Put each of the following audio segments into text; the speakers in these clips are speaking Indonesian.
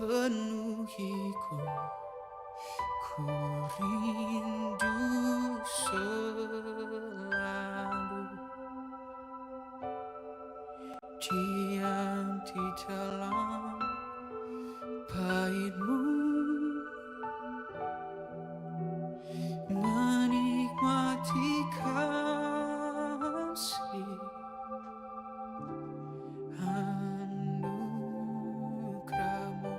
penuhiku, ku rindu selalu diam di dalam bait-Mu, menikmati kasih anugerah-Mu.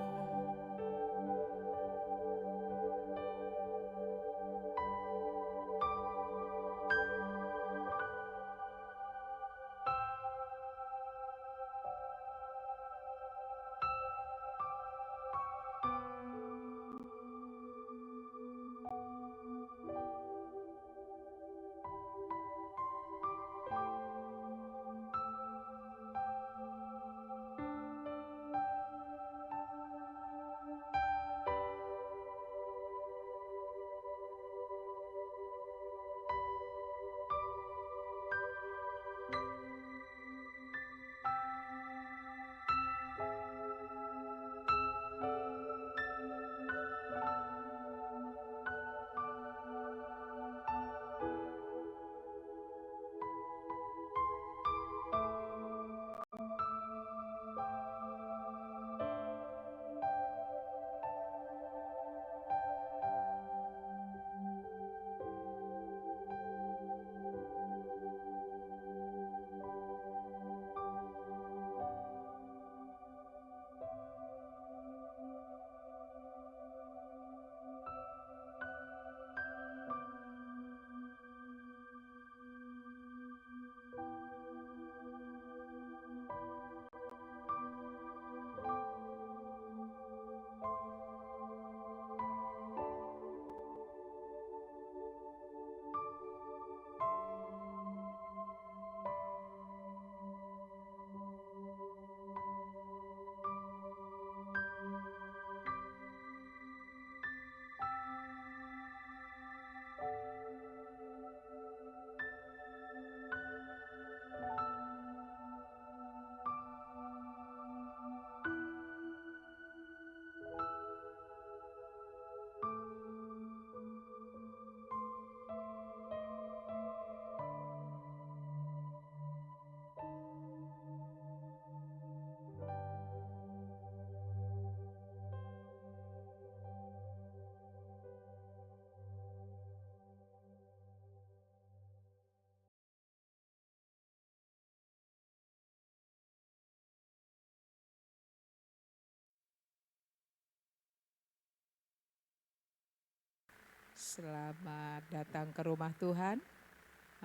Selamat datang ke rumah Tuhan.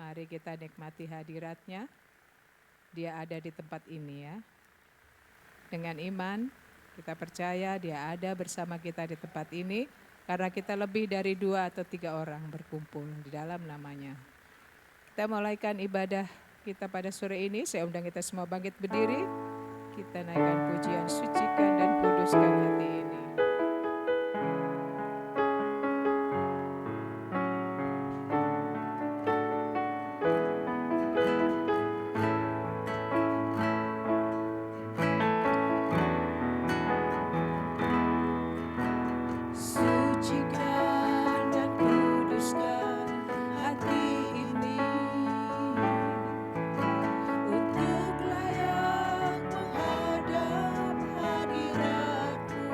Mari kita nikmati hadirat-Nya. Dia ada di tempat ini ya. Dengan iman, kita percaya Dia ada bersama kita di tempat ini. Karena kita lebih dari 2 atau 3 orang berkumpul di dalam nama-Nya. Kita mulaikan ibadah kita pada sore ini. Saya undang kita semua bangkit berdiri. Kita naikkan pujian, sucikan dan kuduskan hati ini. Untuk layak menghadap hadirat-Mu.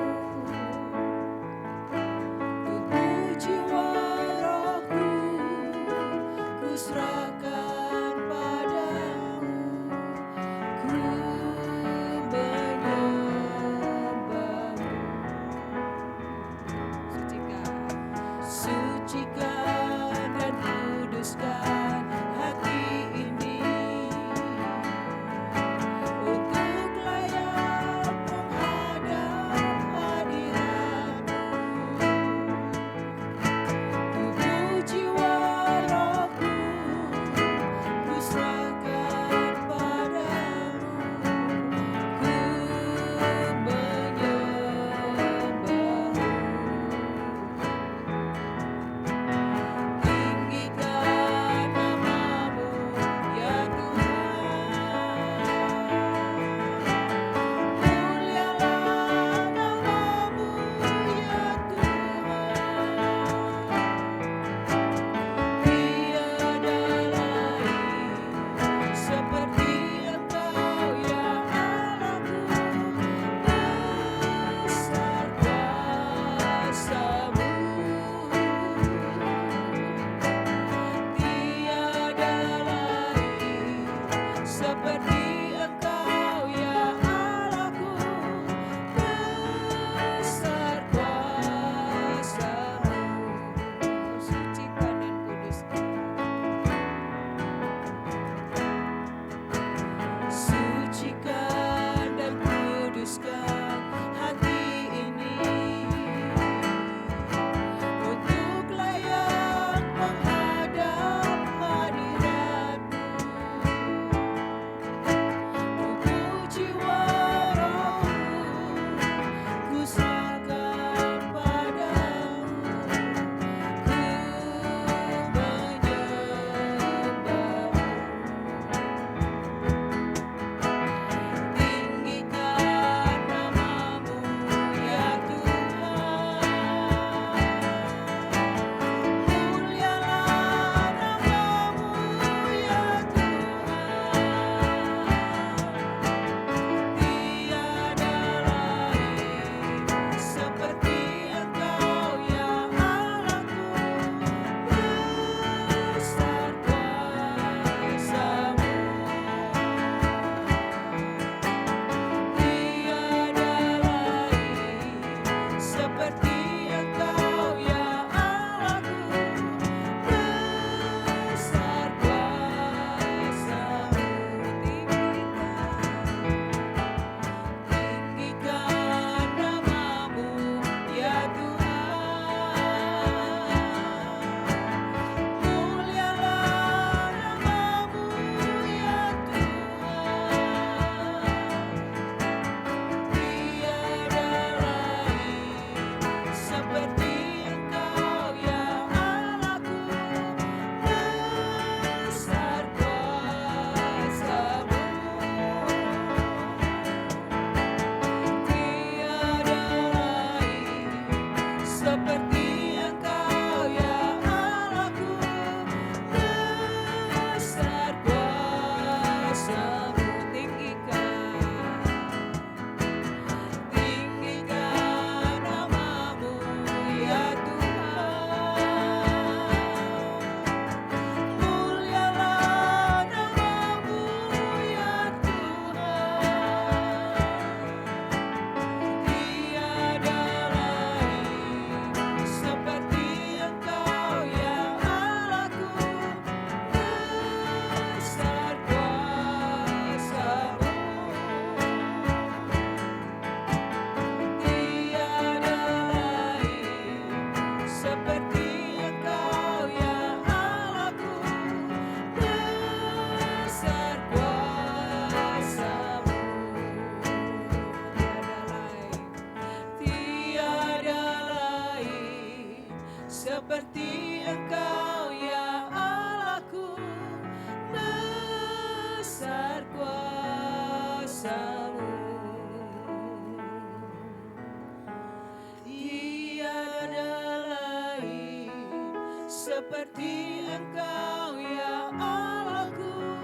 seperti Engkau ya Allahku,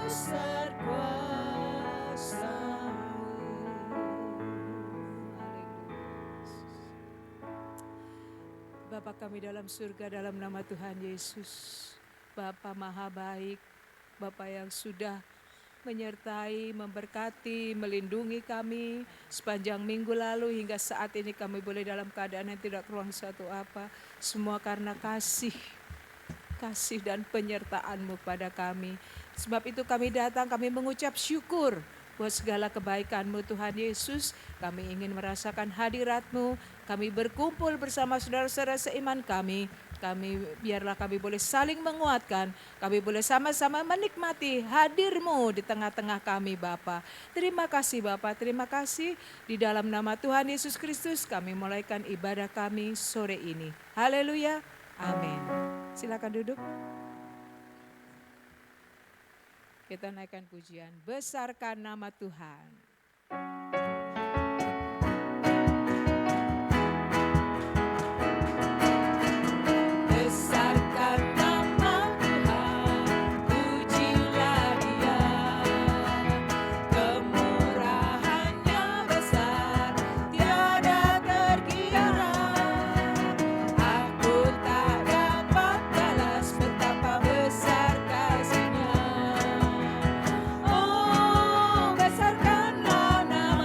besar kuasa-Mu. Bapa kami dalam surga, dalam nama Tuhan Yesus, Bapa maha baik, Bapa yang sudah menyertai, memberkati, melindungi kami sepanjang minggu lalu hingga saat ini kami boleh dalam keadaan yang tidak kurang satu apa. Semua karena kasih dan penyertaan-Mu pada kami. Sebab itu kami datang, kami mengucap syukur buat segala kebaikan-Mu Tuhan Yesus. Kami ingin merasakan hadirat-Mu, kami berkumpul bersama saudara-saudara seiman kami. Biarlah kami boleh saling menguatkan, kami boleh sama-sama menikmati hadir-Mu di tengah-tengah kami Bapa. Terima kasih Bapa, terima kasih. Di dalam nama Tuhan Yesus Kristus kami mulaikan ibadah kami sore ini. Haleluya, amin. Silakan duduk. Kita naikkan pujian, besarkan nama Tuhan. Besarkanlah nama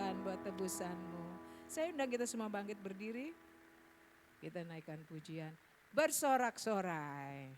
Tuhan buat tebusan-Mu. Saya undang kita semua bangkit berdiri. Kita naikkan pujian. Bersorak-sorai.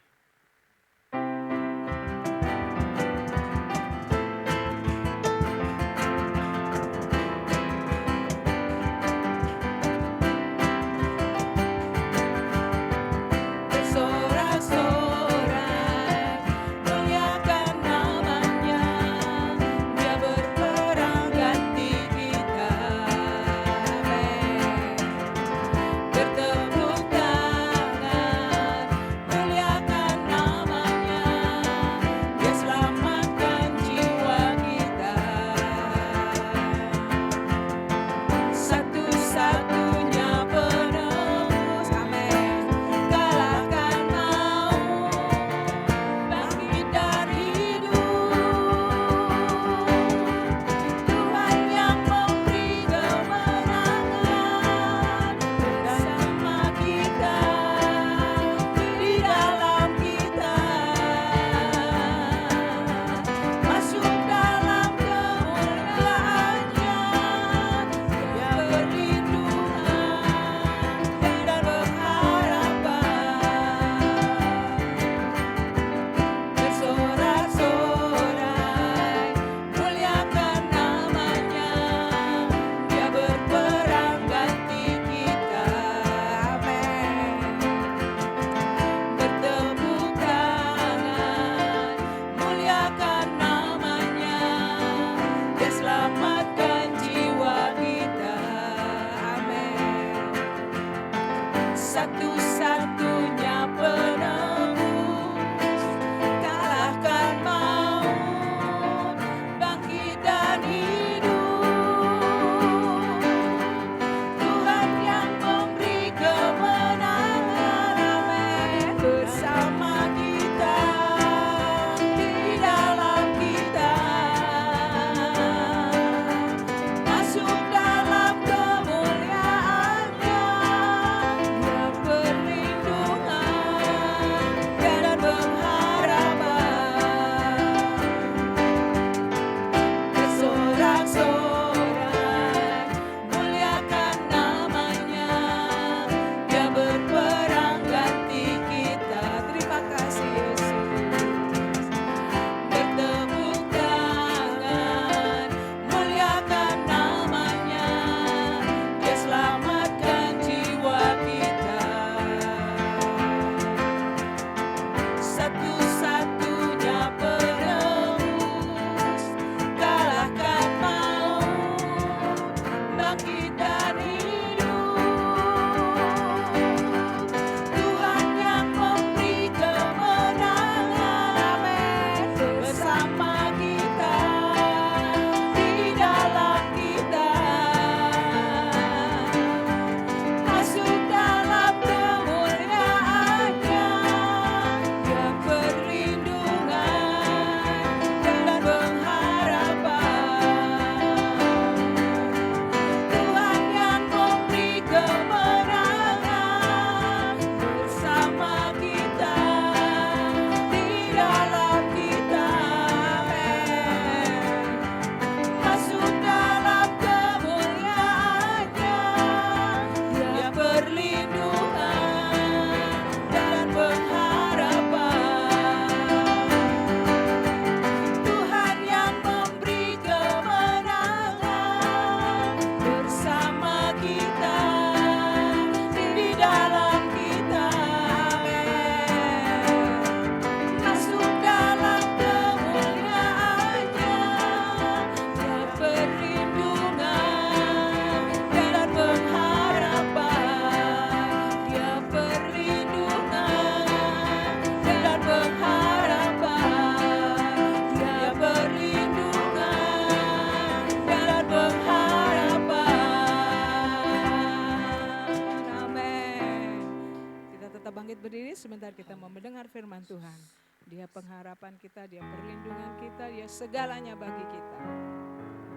Sebentar kita mau mendengar firman Tuhan. Dia pengharapan kita, dia perlindungan kita, dia segalanya bagi kita.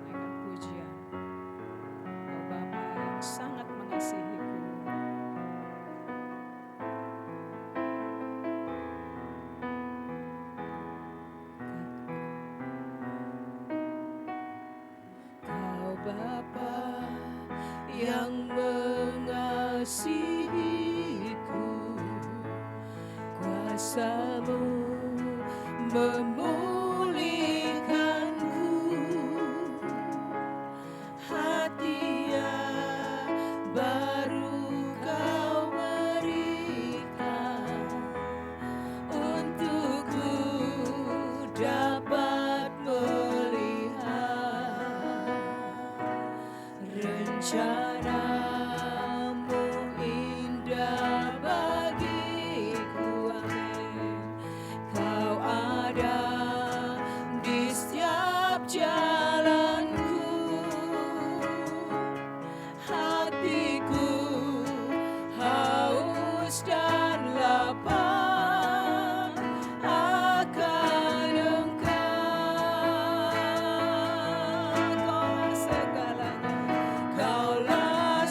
Naikkan pujian. Oh Bapa yang sangat mengasihiku. Kau Bapa yang mengasihiku. Kuasa-Mu memulihkanku, hati yang baru Kau berikan, untukku dapat melihat rencana-Mu indah bagiku. Amin. Kau ada di setiap jalanku, hatiku haus dan lapar akan Engkau. Kaulah segalanya, Kaulah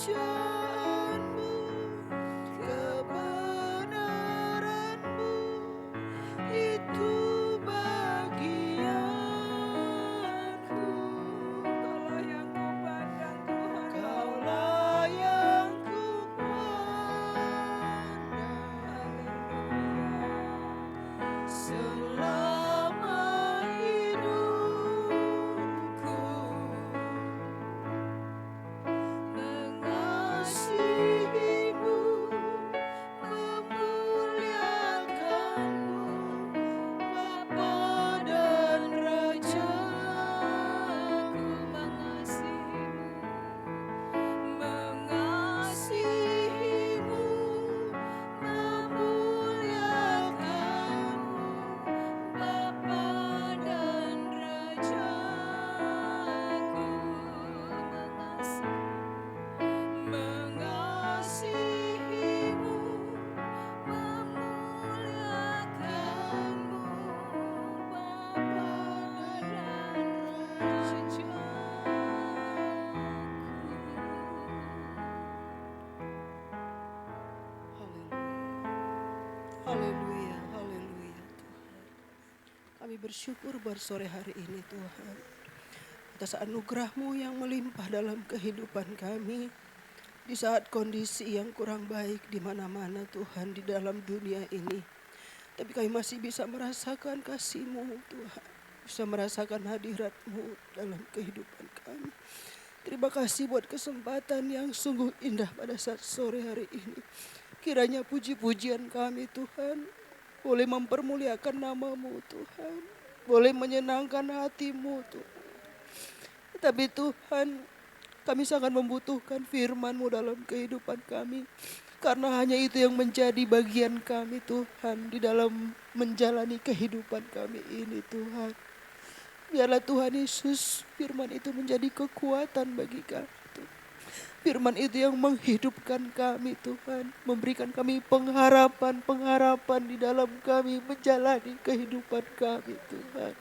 kerajaanmu, kebenaranmu, itu bagianku. Kaulah yang ku pandang Tuhan, Kaulah yang ku pandang. Selama hidupku mengasihimu, memuliakanmu, Bapa dan Rajaku. Mengasihimu, memuliakanmu, Bapa dan Rajaku. Mengasihimu, memuliakanmu, Bapa dan Rajaku. Haleluya, haleluya Tuhan. Kami bersyukur buat sore hari ini Tuhan. Atas anugerah-Mu yang melimpah dalam kehidupan kami. Di saat kondisi yang kurang baik di mana-mana Tuhan di dalam dunia ini. Tapi kami masih bisa merasakan kasih-Mu Tuhan. Bisa merasakan hadirat-Mu dalam kehidupan kami. Terima kasih buat kesempatan yang sungguh indah pada saat sore hari ini. Kiranya puji-pujian kami Tuhan boleh mempermuliakan nama-Mu Tuhan. Boleh menyenangkan hati-Mu Tuhan. Tapi Tuhan, kami sangat membutuhkan firman-Mu dalam kehidupan kami. Karena hanya itu yang menjadi bagian kami Tuhan di dalam menjalani kehidupan kami ini Tuhan. Biarlah Tuhan Yesus firman itu menjadi kekuatan bagi kami. Firman itu yang menghidupkan kami Tuhan. Memberikan kami pengharapan di dalam kami menjalani kehidupan kami Tuhan.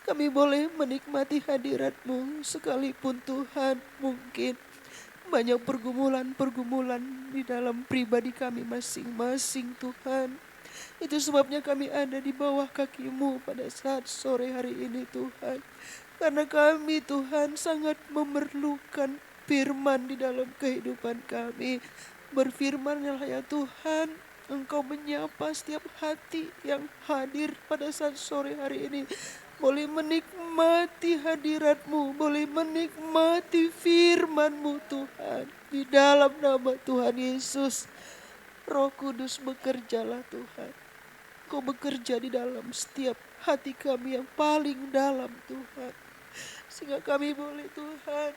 Kami boleh menikmati hadirat-Mu sekalipun Tuhan mungkin banyak pergumulan di dalam pribadi kami masing-masing Tuhan. Itu sebabnya kami ada di bawah kaki-Mu pada saat sore hari ini Tuhan. Karena kami Tuhan sangat memerlukan firman di dalam kehidupan kami. Berfirman-Nya ya Tuhan, Engkau menyapa setiap hati yang hadir pada saat sore hari ini. Boleh menikmati hadirat-Mu, boleh menikmati firman-Mu Tuhan. Di dalam nama Tuhan Yesus, Roh Kudus bekerjalah Tuhan. Kau bekerja di dalam setiap hati kami yang paling dalam Tuhan. Sehingga kami boleh Tuhan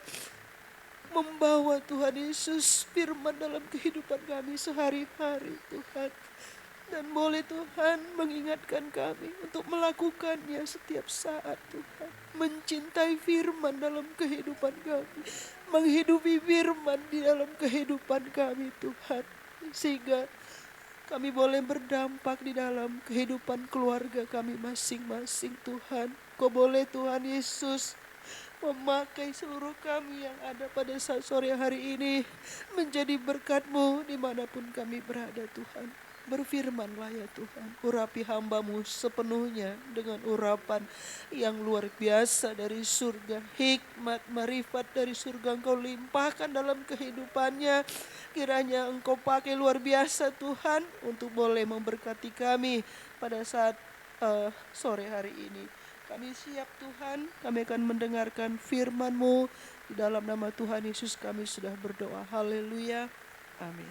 membawa Tuhan Yesus firman dalam kehidupan kami sehari-hari Tuhan. Dan boleh Tuhan mengingatkan kami untuk melakukannya setiap saat Tuhan. Mencintai firman dalam kehidupan kami. Menghidupi firman di dalam kehidupan kami Tuhan. Sehingga kami boleh berdampak di dalam kehidupan keluarga kami masing-masing Tuhan. Kau boleh Tuhan Yesus memakai seluruh kami yang ada pada saat sore hari ini menjadi berkat-Mu dimanapun kami berada Tuhan. Berfirmanlah ya Tuhan, urapi hamba-Mu sepenuhnya dengan urapan yang luar biasa dari surga. Hikmat, marifat dari surga Engkau limpahkan dalam kehidupannya. Kiranya Engkau pakai luar biasa Tuhan untuk boleh memberkati kami pada saat sore hari ini. Kami siap Tuhan, kami akan mendengarkan firman-Mu. Di dalam nama Tuhan Yesus kami sudah berdoa. Haleluya. Amin.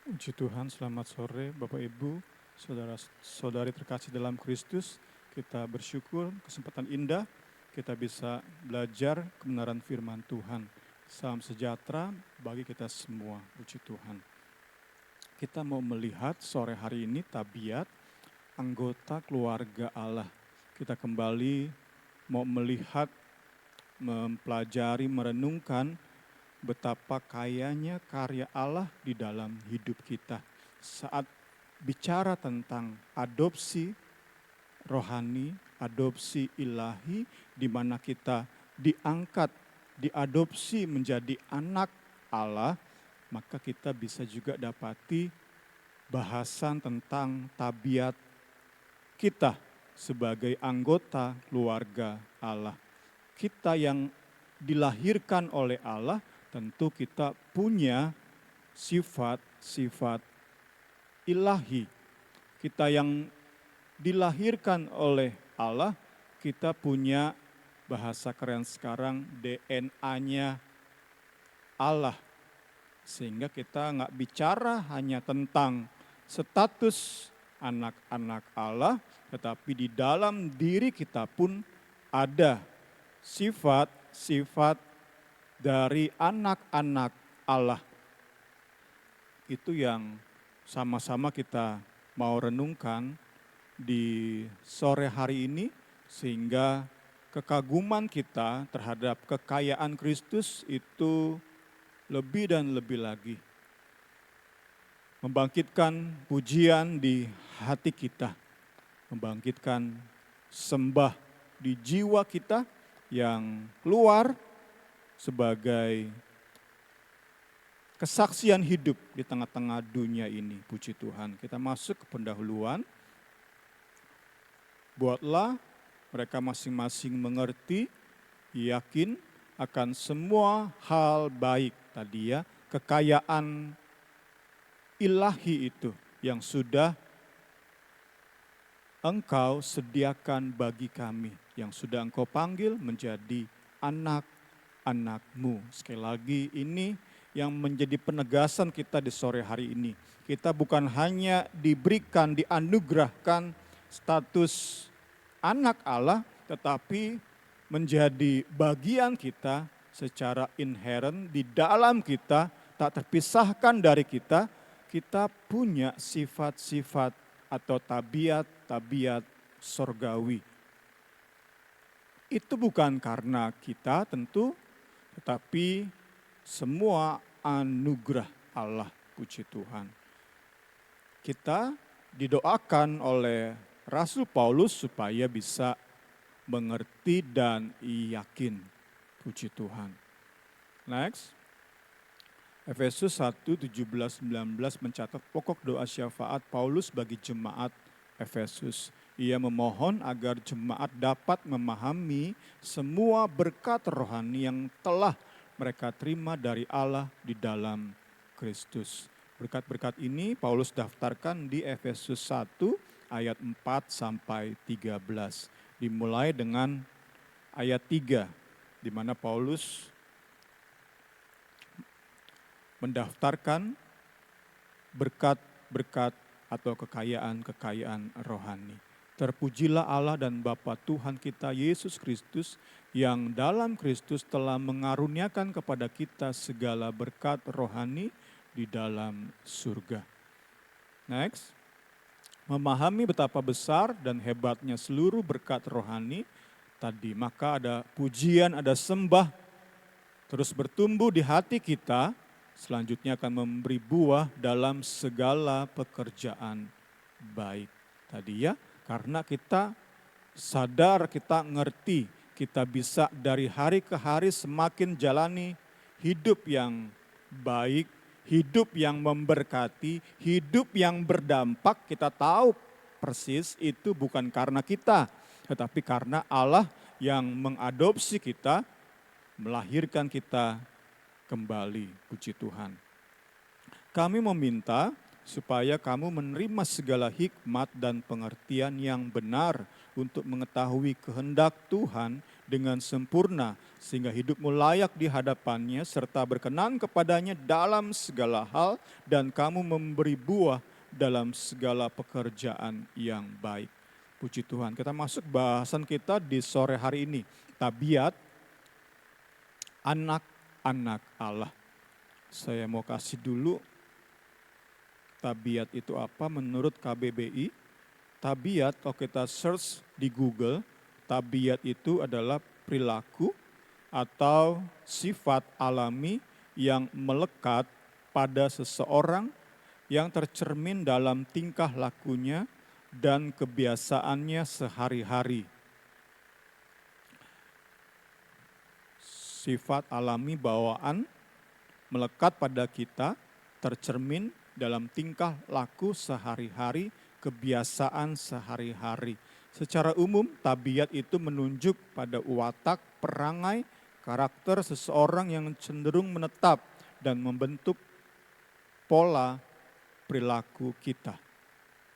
Puji Tuhan, selamat sore Bapak Ibu, saudara-saudari terkasih dalam Kristus. Kita bersyukur kesempatan indah kita bisa belajar kebenaran firman Tuhan. Salam sejahtera bagi kita semua, puji Tuhan. Kita mau melihat sore hari ini tabiat anggota keluarga Allah. Kita kembali mau melihat, mempelajari, merenungkan betapa kayanya karya Allah di dalam hidup kita. Saat bicara tentang adopsi rohani, adopsi ilahi, di mana kita diangkat, diadopsi menjadi anak Allah, maka kita bisa juga dapati bahasan tentang tabiat kita sebagai anggota keluarga Allah. Kita yang dilahirkan oleh Allah, tentu kita punya sifat-sifat ilahi. Kita yang dilahirkan oleh Allah, kita punya bahasa keren sekarang DNA-nya Allah. Sehingga kita nggak bicara hanya tentang status anak-anak Allah, tetapi di dalam diri kita pun ada sifat-sifat dari anak-anak Allah. Itu yang sama-sama kita mau renungkan di sore hari ini, sehingga kekaguman kita terhadap kekayaan Kristus itu lebih dan lebih lagi membangkitkan pujian di hati kita, membangkitkan sembah di jiwa kita yang keluar sebagai kesaksian hidup di tengah-tengah dunia ini. Puji Tuhan. Kita masuk ke pendahuluan. Buatlah mereka masing-masing mengerti, yakin akan semua hal baik tadi ya, kekayaan ilahi itu yang sudah Engkau sediakan bagi kami, yang sudah Engkau panggil menjadi anak-anak-Mu. Sekali lagi ini yang menjadi penegasan kita di sore hari ini. Kita bukan hanya diberikan, dianugerahkan status anak Allah, tetapi menjadi bagian kita secara inherent di dalam kita, tak terpisahkan dari kita punya sifat-sifat atau tabiat-tabiat sorgawi. Itu bukan karena kita tentu, tetapi semua anugerah Allah, puji Tuhan. Kita didoakan oleh Rasul Paulus supaya bisa mengerti dan yakin, puji Tuhan. Next. Efesus 1, 17-19 mencatat pokok doa syafaat Paulus bagi jemaat Efesus. Ia memohon agar jemaat dapat memahami semua berkat rohani yang telah mereka terima dari Allah di dalam Kristus. Berkat-berkat ini Paulus daftarkan di Efesus 1 ayat 4 sampai 13. Dimulai dengan ayat 3 di mana Paulus mendaftarkan berkat-berkat atau kekayaan-kekayaan rohani. Terpujilah Allah dan Bapa Tuhan kita Yesus Kristus yang dalam Kristus telah mengaruniakan kepada kita segala berkat rohani di dalam surga. Next. Memahami betapa besar dan hebatnya seluruh berkat rohani tadi. Maka ada pujian, ada sembah terus bertumbuh di hati kita. Selanjutnya akan memberi buah dalam segala pekerjaan baik. Tadi ya, karena kita sadar, kita ngerti, kita bisa dari hari ke hari semakin jalani hidup yang baik, hidup yang memberkati, hidup yang berdampak. Kita tahu persis itu bukan karena kita, tetapi karena Allah yang mengadopsi kita, melahirkan kita kembali, puji Tuhan. Kami meminta supaya kamu menerima segala hikmat dan pengertian yang benar untuk mengetahui kehendak Tuhan dengan sempurna, sehingga hidupmu layak di hadapannya serta berkenan kepadanya dalam segala hal, dan kamu memberi buah dalam segala pekerjaan yang baik. Puji Tuhan. Kita masuk bahasan kita di sore hari ini, tabiat anak-anak Allah. Saya mau kasih dulu tabiat itu apa menurut KBBI. tabiat, kalau kita search di Google, tabiat itu adalah perilaku atau sifat alami yang melekat pada seseorang yang tercermin dalam tingkah lakunya dan kebiasaannya sehari-hari. Sifat alami bawaan melekat pada kita, tercermin dalam tingkah laku sehari-hari, kebiasaan sehari-hari. Secara umum, tabiat itu menunjuk pada watak, perangai, karakter seseorang yang cenderung menetap dan membentuk pola perilaku kita.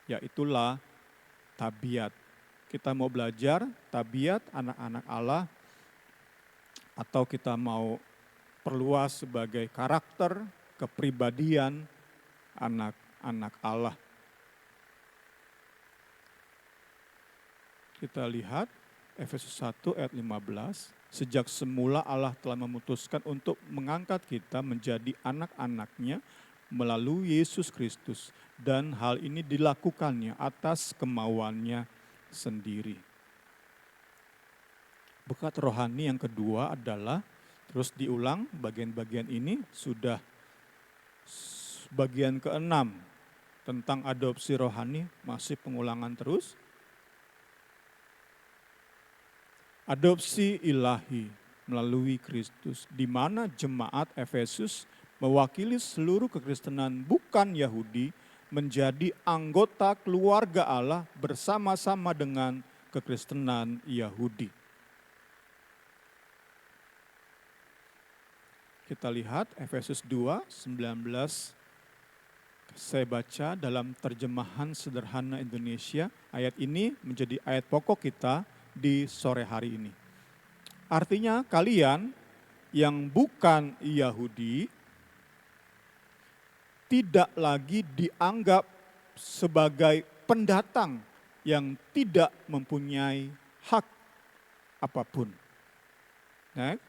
Yaitulah tabiat. Kita mau belajar tabiat anak-anak Allah, atau kita mau perluas sebagai karakter, kepribadian anak-anak Allah. Kita lihat Efesus 1 ayat 15, sejak semula Allah telah memutuskan untuk mengangkat kita menjadi anak-anaknya melalui Yesus Kristus, dan hal ini dilakukannya atas kemauannya sendiri. Berkat rohani yang kedua adalah, terus diulang bagian-bagian ini, sudah bagian ke-6 tentang adopsi rohani, masih pengulangan terus. Adopsi ilahi melalui Kristus, di mana jemaat Efesus mewakili seluruh kekristenan bukan Yahudi menjadi anggota keluarga Allah bersama-sama dengan kekristenan Yahudi. Kita lihat Efesus 2, 19, saya baca dalam terjemahan sederhana Indonesia. Ayat ini menjadi ayat pokok kita di sore hari ini. Artinya kalian yang bukan Yahudi tidak lagi dianggap sebagai pendatang yang tidak mempunyai hak apapun. Nah,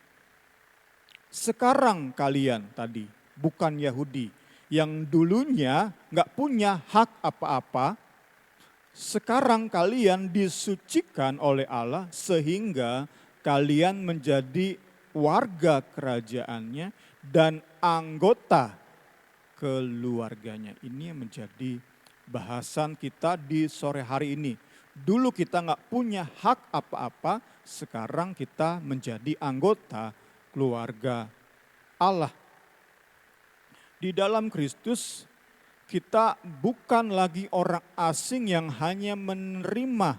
sekarang kalian tadi bukan Yahudi yang dulunya nggak punya hak apa-apa, sekarang kalian disucikan oleh Allah sehingga kalian menjadi warga kerajaannya dan anggota keluarganya. Ini yang menjadi bahasan kita di sore hari ini. Dulu kita nggak punya hak apa-apa, sekarang kita menjadi anggota keluarga Allah. Di dalam Kristus kita bukan lagi orang asing yang hanya menerima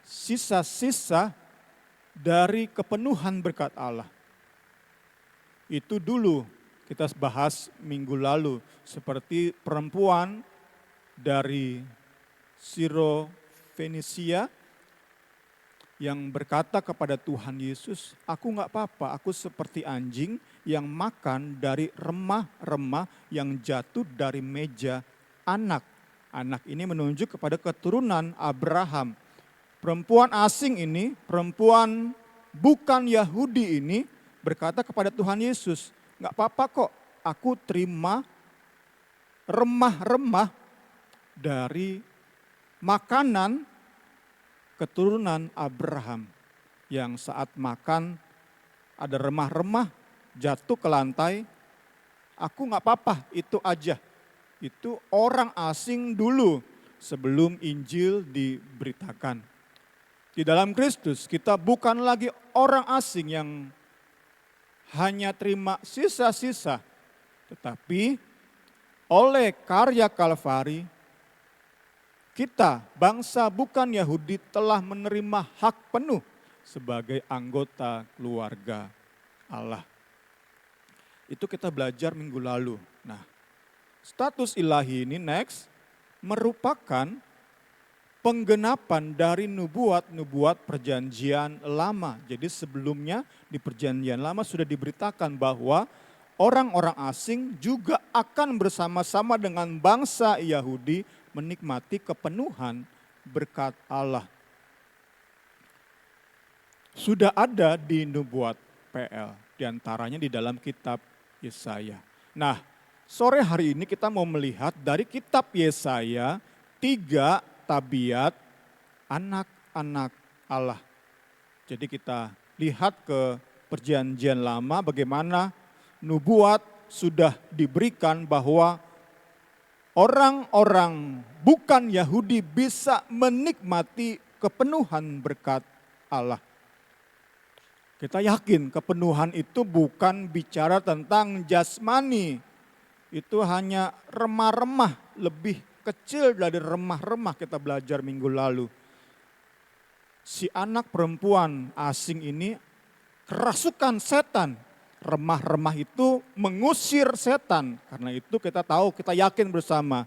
sisa-sisa dari kepenuhan berkat Allah. Itu dulu kita bahas minggu lalu, seperti perempuan dari Sirofenisia yang berkata kepada Tuhan Yesus, aku nggak apa-apa, aku seperti anjing yang makan dari remah-remah yang jatuh dari meja anak. Anak ini menunjuk kepada keturunan Abraham. Perempuan asing ini, perempuan bukan Yahudi ini berkata kepada Tuhan Yesus, nggak apa-apa kok, aku terima remah-remah dari makanan keturunan Abraham yang saat makan ada remah-remah jatuh ke lantai, aku nggak apa-apa, itu aja. Itu orang asing dulu sebelum Injil diberitakan. Di dalam Kristus kita bukan lagi orang asing yang hanya terima sisa-sisa, tetapi oleh karya Kalvari, kita, bangsa bukan Yahudi, telah menerima hak penuh sebagai anggota keluarga Allah. Itu kita belajar minggu lalu. Nah, status ilahi ini next merupakan penggenapan dari nubuat-nubuat perjanjian lama. Jadi sebelumnya di perjanjian lama sudah diberitakan bahwa orang-orang asing juga akan bersama-sama dengan bangsa Yahudi menikmati kepenuhan berkat Allah. Sudah ada di nubuat PL, diantaranya di dalam kitab Yesaya. Nah, sore hari ini kita mau melihat dari kitab Yesaya 3 tabiat anak-anak Allah. Jadi kita lihat ke perjanjian lama bagaimana nubuat sudah diberikan bahwa orang-orang bukan Yahudi bisa menikmati kepenuhan berkat Allah. Kita yakin kepenuhan itu bukan bicara tentang jasmani. Itu hanya remah-remah, lebih kecil dari remah-remah kita belajar minggu lalu. Si anak perempuan asing ini kerasukan setan. Remah-remah itu mengusir setan. Karena itu kita tahu, kita yakin bersama.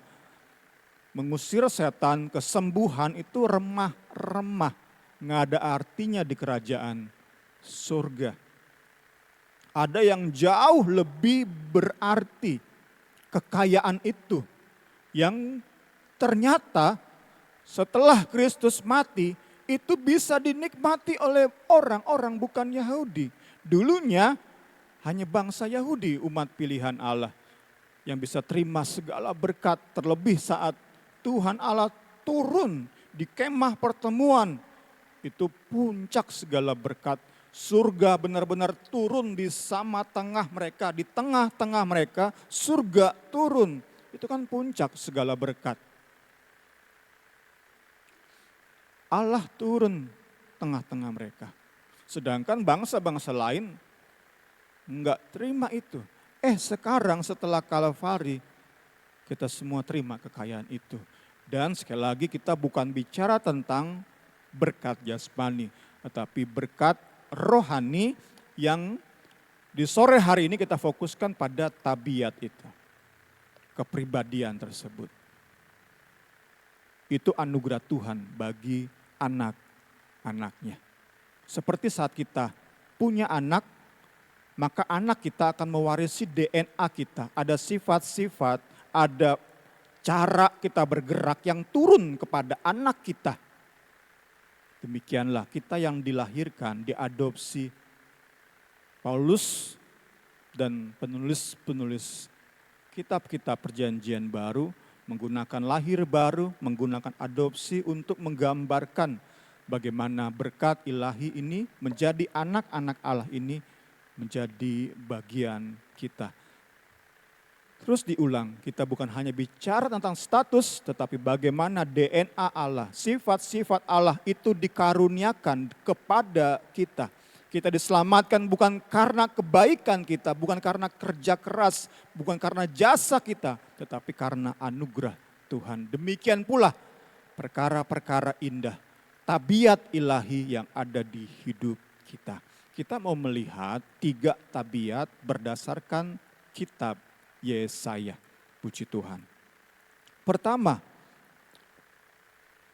Mengusir setan, kesembuhan itu remah-remah. Nggak ada artinya di kerajaan surga. Ada yang jauh lebih berarti, kekayaan itu. Yang ternyata setelah Kristus mati, itu bisa dinikmati oleh orang-orang bukan Yahudi. Dulunya hanya bangsa Yahudi, umat pilihan Allah, yang bisa terima segala berkat, terlebih saat Tuhan Allah turun di kemah pertemuan. Itu puncak segala berkat. Surga benar-benar turun di sama tengah mereka, di tengah-tengah mereka surga turun. Itu kan puncak segala berkat. Allah turun tengah-tengah mereka. Sedangkan bangsa-bangsa lain enggak terima itu. Sekarang setelah Kalvari kita semua terima kekayaan itu. Dan sekali lagi kita bukan bicara tentang berkat jasmani, tetapi berkat rohani yang di sore hari ini kita fokuskan pada tabiat itu. Kepribadian tersebut. Itu anugerah Tuhan bagi anak-anaknya. Seperti saat kita punya anak, maka anak kita akan mewarisi DNA kita. Ada sifat-sifat, ada cara kita bergerak yang turun kepada anak kita. Demikianlah kita yang dilahirkan, diadopsi. Paulus dan penulis-penulis kitab-kitab perjanjian baru menggunakan lahir baru, menggunakan adopsi untuk menggambarkan bagaimana berkat ilahi ini menjadi anak-anak Allah ini menjadi bagian kita. Terus diulang, kita bukan hanya bicara tentang status, tetapi bagaimana DNA Allah, sifat-sifat Allah itu dikaruniakan kepada kita. Kita diselamatkan bukan karena kebaikan kita, bukan karena kerja keras, bukan karena jasa kita, tetapi karena anugerah Tuhan. Demikian pula perkara-perkara indah, tabiat ilahi yang ada di hidup kita. Kita mau melihat 3 tabiat berdasarkan kitab Yesaya. Puji Tuhan. Pertama,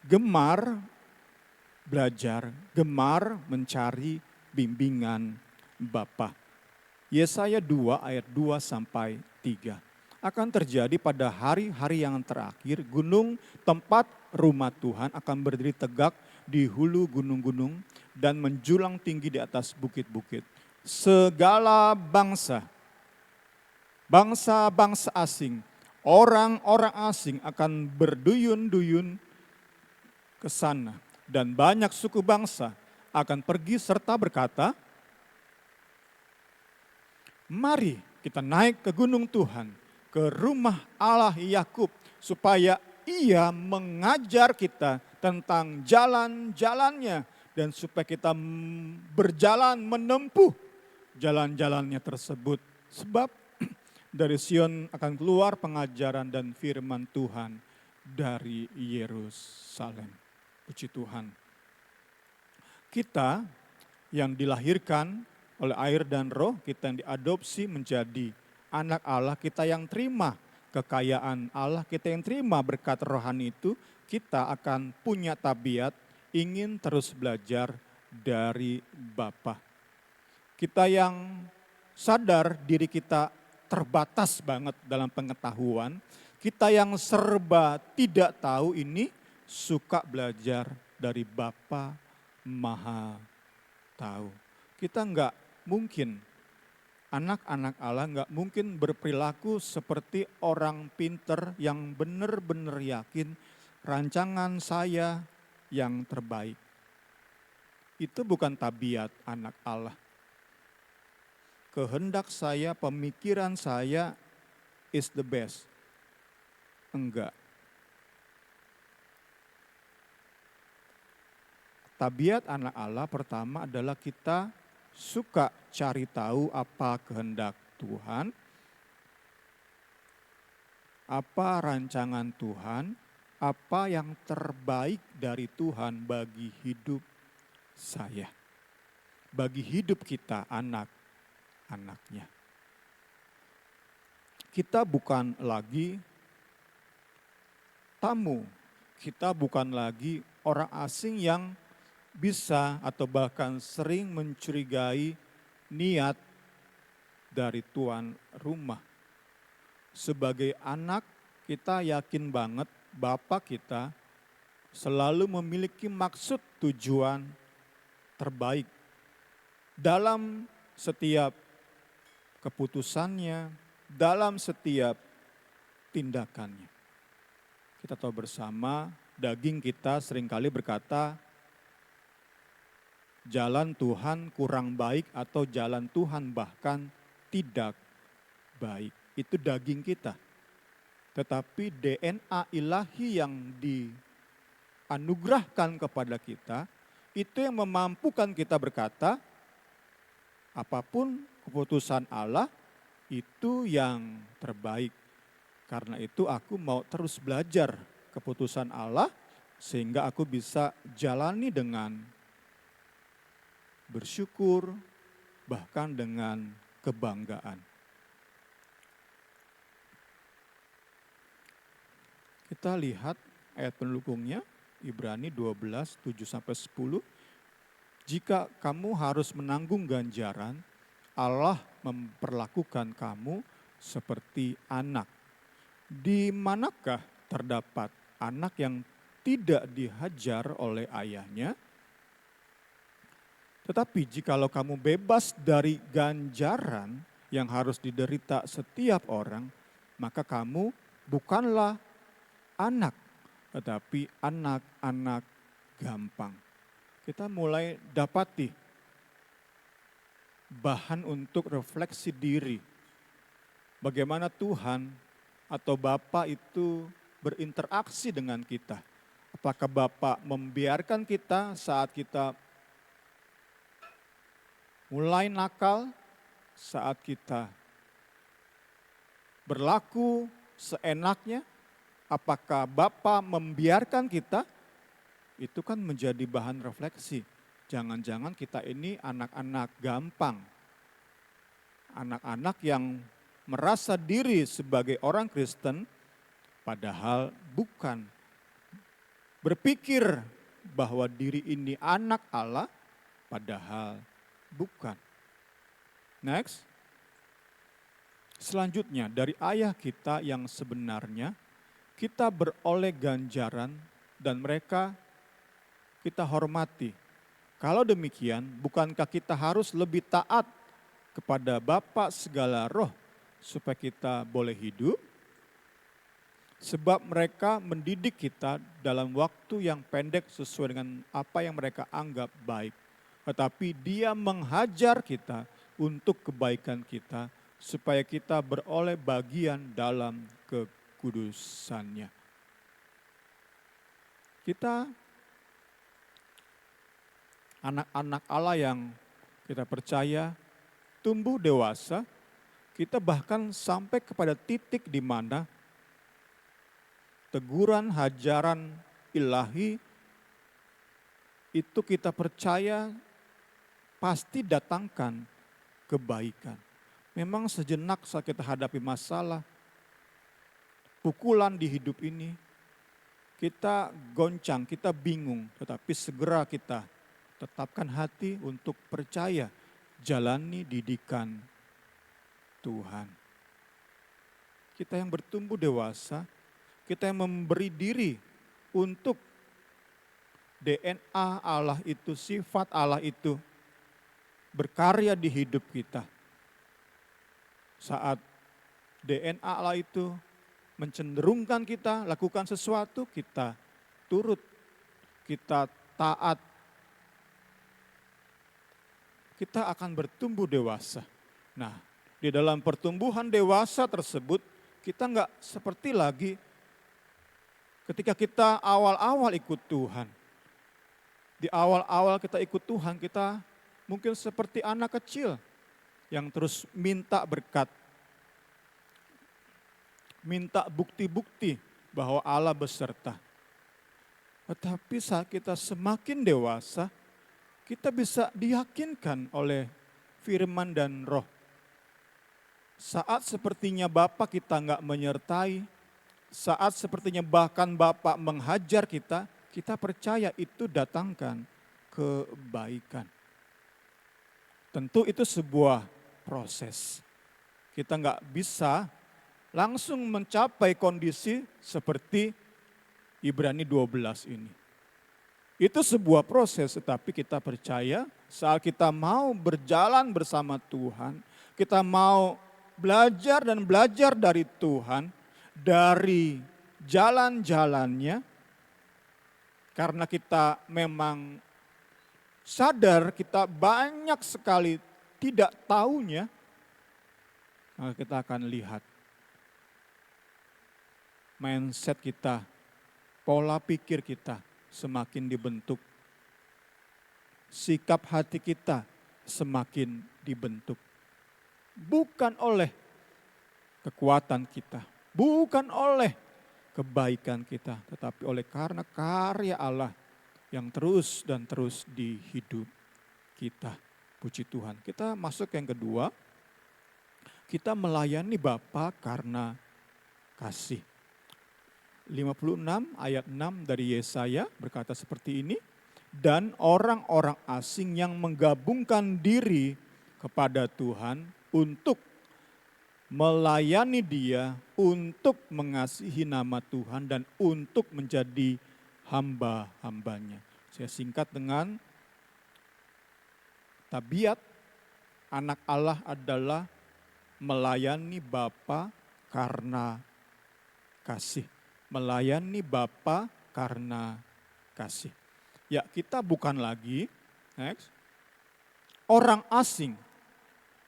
gemar belajar, gemar mencari bimbingan Bapa. Yesaya 2 ayat 2 sampai 3. Akan terjadi pada hari-hari yang terakhir, gunung tempat rumah Tuhan akan berdiri tegak di hulu gunung-gunung dan menjulang tinggi di atas bukit-bukit. Segala bangsa, bangsa-bangsa asing, orang-orang asing akan berduyun-duyun ke sana. Dan banyak suku bangsa akan pergi serta berkata, mari kita naik ke gunung Tuhan, ke rumah Allah Yakub, supaya Ia mengajar kita tentang jalan-jalannya, dan supaya kita berjalan menempuh jalan-jalannya tersebut. Sebab dari Sion akan keluar pengajaran dan firman Tuhan dari Yerusalem. Puji Tuhan. Kita yang dilahirkan oleh air dan roh, kita yang diadopsi menjadi anak Allah, kita yang terima kekayaan Allah, kita yang terima berkat rohani itu, kita akan punya tabiat ingin terus belajar dari Bapa. Kita yang sadar diri kita terbatas banget dalam pengetahuan, kita yang serba tidak tahu ini suka belajar dari Bapa Maha Tahu. Kita enggak mungkin, anak-anak Allah enggak mungkin berperilaku seperti orang pinter yang benar-benar yakin rancangan saya yang terbaik. Itu bukan tabiat anak Allah. Kehendak saya, pemikiran saya is the best. Enggak. Tabiat anak Allah pertama adalah kita suka cari tahu apa kehendak Tuhan, apa rancangan Tuhan, apa yang terbaik dari Tuhan bagi hidup saya, bagi hidup kita anak-anaknya. Kita bukan lagi tamu, kita bukan lagi orang asing yang bisa atau bahkan sering mencurigai niat dari tuan rumah. Sebagai anak, kita yakin banget Bapak kita selalu memiliki maksud tujuan terbaik dalam setiap keputusannya, dalam setiap tindakannya. Kita tahu bersama, daging kita seringkali berkata, jalan Tuhan kurang baik atau jalan Tuhan bahkan tidak baik. Itu daging kita. Tetapi DNA ilahi yang dianugerahkan kepada kita, itu yang memampukan kita berkata, apapun keputusan Allah, itu yang terbaik. Karena itu aku mau terus belajar keputusan Allah, sehingga aku bisa jalani dengan bersyukur, bahkan dengan kebanggaan. Kita lihat ayat pendukungnya, Ibrani 12, 7-10. Jika kamu harus menanggung ganjaran, Allah memperlakukan kamu seperti anak. Di manakah terdapat anak yang tidak dihajar oleh ayahnya? Tetapi jikalau kamu bebas dari ganjaran yang harus diderita setiap orang, maka kamu bukanlah anak, tetapi anak-anak gampang. Kita mulai dapati bahan untuk refleksi diri. Bagaimana Tuhan atau Bapa itu berinteraksi dengan kita. Apakah Bapa membiarkan kita saat kita mulai nakal, saat kita berlaku seenaknya? Apakah Bapa membiarkan kita? Itu kan menjadi bahan refleksi. Jangan-jangan kita ini anak-anak gampang. Anak-anak yang merasa diri sebagai orang Kristen, padahal bukan. Berpikir bahwa diri ini anak Allah, padahal bukan. Next. Selanjutnya dari ayah kita yang sebenarnya, kita beroleh ganjaran dan mereka kita hormati. Kalau demikian, bukankah kita harus lebih taat kepada Bapa segala roh supaya kita boleh hidup? Sebab mereka mendidik kita dalam waktu yang pendek sesuai dengan apa yang mereka anggap baik. Tetapi Dia menghajar kita untuk kebaikan kita supaya kita beroleh bagian dalam kekudusannya. Kita anak-anak Allah yang kita percaya tumbuh dewasa, kita bahkan sampai kepada titik di mana teguran hajaran ilahi itu kita percaya pasti datangkan kebaikan. Memang sejenak saat kita hadapi masalah, pukulan di hidup ini, kita goncang, kita bingung, tetapi segera kita tetapkan hati untuk percaya, jalani didikan Tuhan. Kita yang bertumbuh dewasa, kita yang memberi diri untuk DNA Allah itu, sifat Allah itu berkarya di hidup kita. Saat DNA Allah itu mencenderungkan kita lakukan sesuatu, kita turut, kita taat, kita akan bertumbuh dewasa. Nah, di dalam pertumbuhan dewasa tersebut, kita nggak seperti lagi ketika kita awal-awal ikut Tuhan. Di awal-awal kita ikut Tuhan, kita mungkin seperti anak kecil yang terus minta berkat, minta bukti-bukti bahwa Allah beserta. Tetapi saat kita semakin dewasa, kita bisa diyakinkan oleh firman dan roh. Saat sepertinya Bapa kita nggak menyertai, saat sepertinya bahkan Bapa menghajar kita, kita percaya itu datangkan kebaikan. Tentu itu sebuah proses. Kita nggak bisa langsung mencapai kondisi seperti Ibrani 12 ini. Itu sebuah proses, tetapi kita percaya saat kita mau berjalan bersama Tuhan, kita mau belajar dan belajar dari Tuhan, dari jalan-jalannya, karena kita memang sadar kita banyak sekali tidak tahunya, maka kita akan lihat mindset kita, pola pikir kita semakin dibentuk. Sikap hati kita semakin dibentuk. Bukan oleh kekuatan kita, bukan oleh kebaikan kita, tetapi oleh karena karya Allah yang terus dan terus di hidup kita. Puji Tuhan. Kita masuk yang kedua, kita melayani Bapa karena kasih. 56 ayat 6 dari Yesaya berkata seperti ini, dan orang-orang asing yang menggabungkan diri kepada Tuhan untuk melayani Dia, untuk mengasihi nama Tuhan dan untuk menjadi hamba-hambanya. Saya singkat dengan tabiat anak Allah adalah melayani Bapa karena kasih. Melayani Bapa karena kasih. Ya, kita bukan lagi orang asing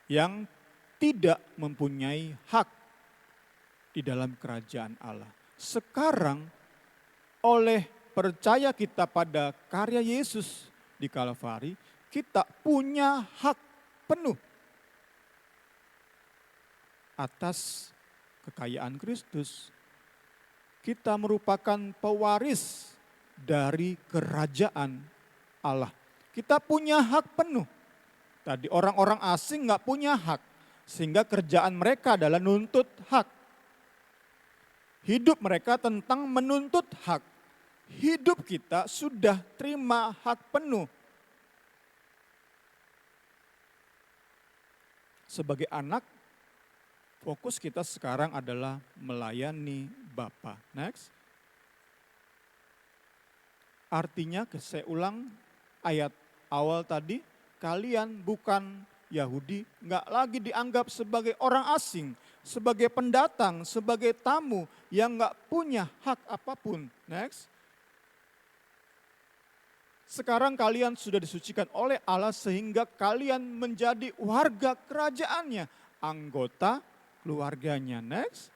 yang tidak mempunyai hak di dalam kerajaan Allah. Sekarang oleh percaya kita pada karya Yesus di Kalvari, kita punya hak penuh atas kekayaan Kristus. Kita merupakan pewaris dari kerajaan Allah. Kita punya hak penuh. Tadi orang-orang asing nggak punya hak, sehingga kerjaan mereka adalah nuntut hak. Hidup mereka tentang menuntut hak. Hidup kita sudah terima hak penuh. Sebagai anak, fokus kita sekarang adalah melayani Bapa. Next. Artinya, saya ulang ayat awal tadi, kalian bukan Yahudi, nggak lagi dianggap sebagai orang asing, sebagai pendatang, sebagai tamu yang nggak punya hak apapun. Next. Sekarang kalian sudah disucikan oleh Allah sehingga kalian menjadi warga kerajaannya, anggota keluarganya. Next.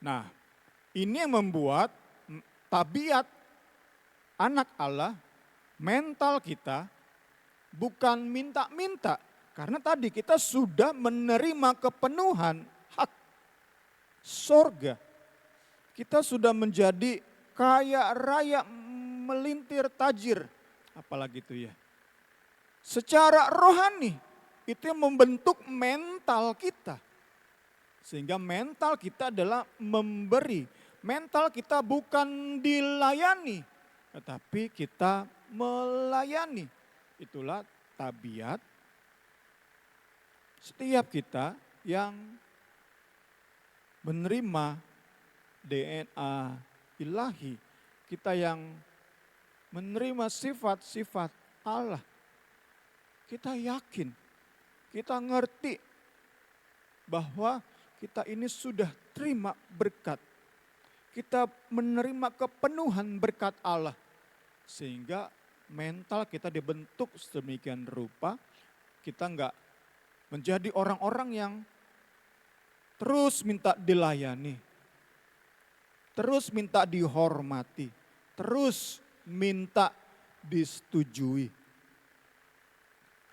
Nah, ini yang membuat tabiat anak Allah, mental kita bukan minta-minta. Karena tadi kita sudah menerima kepenuhan hak sorga. Kita sudah menjadi kaya raya melintir tajir. Apalagi itu ya. Secara rohani itu yang membentuk mental kita. Sehingga mental kita adalah memberi. Mental kita bukan dilayani, tetapi kita melayani. Itulah tabiat setiap kita yang menerima DNA ilahi. Kita yang menerima sifat-sifat Allah. Kita yakin, kita ngerti bahwa kita ini sudah terima berkat. Kita menerima kepenuhan berkat Allah. Sehingga mental kita dibentuk sedemikian rupa, kita enggak menjadi orang-orang yang terus minta dilayani, terus minta dihormati, terus minta disetujui.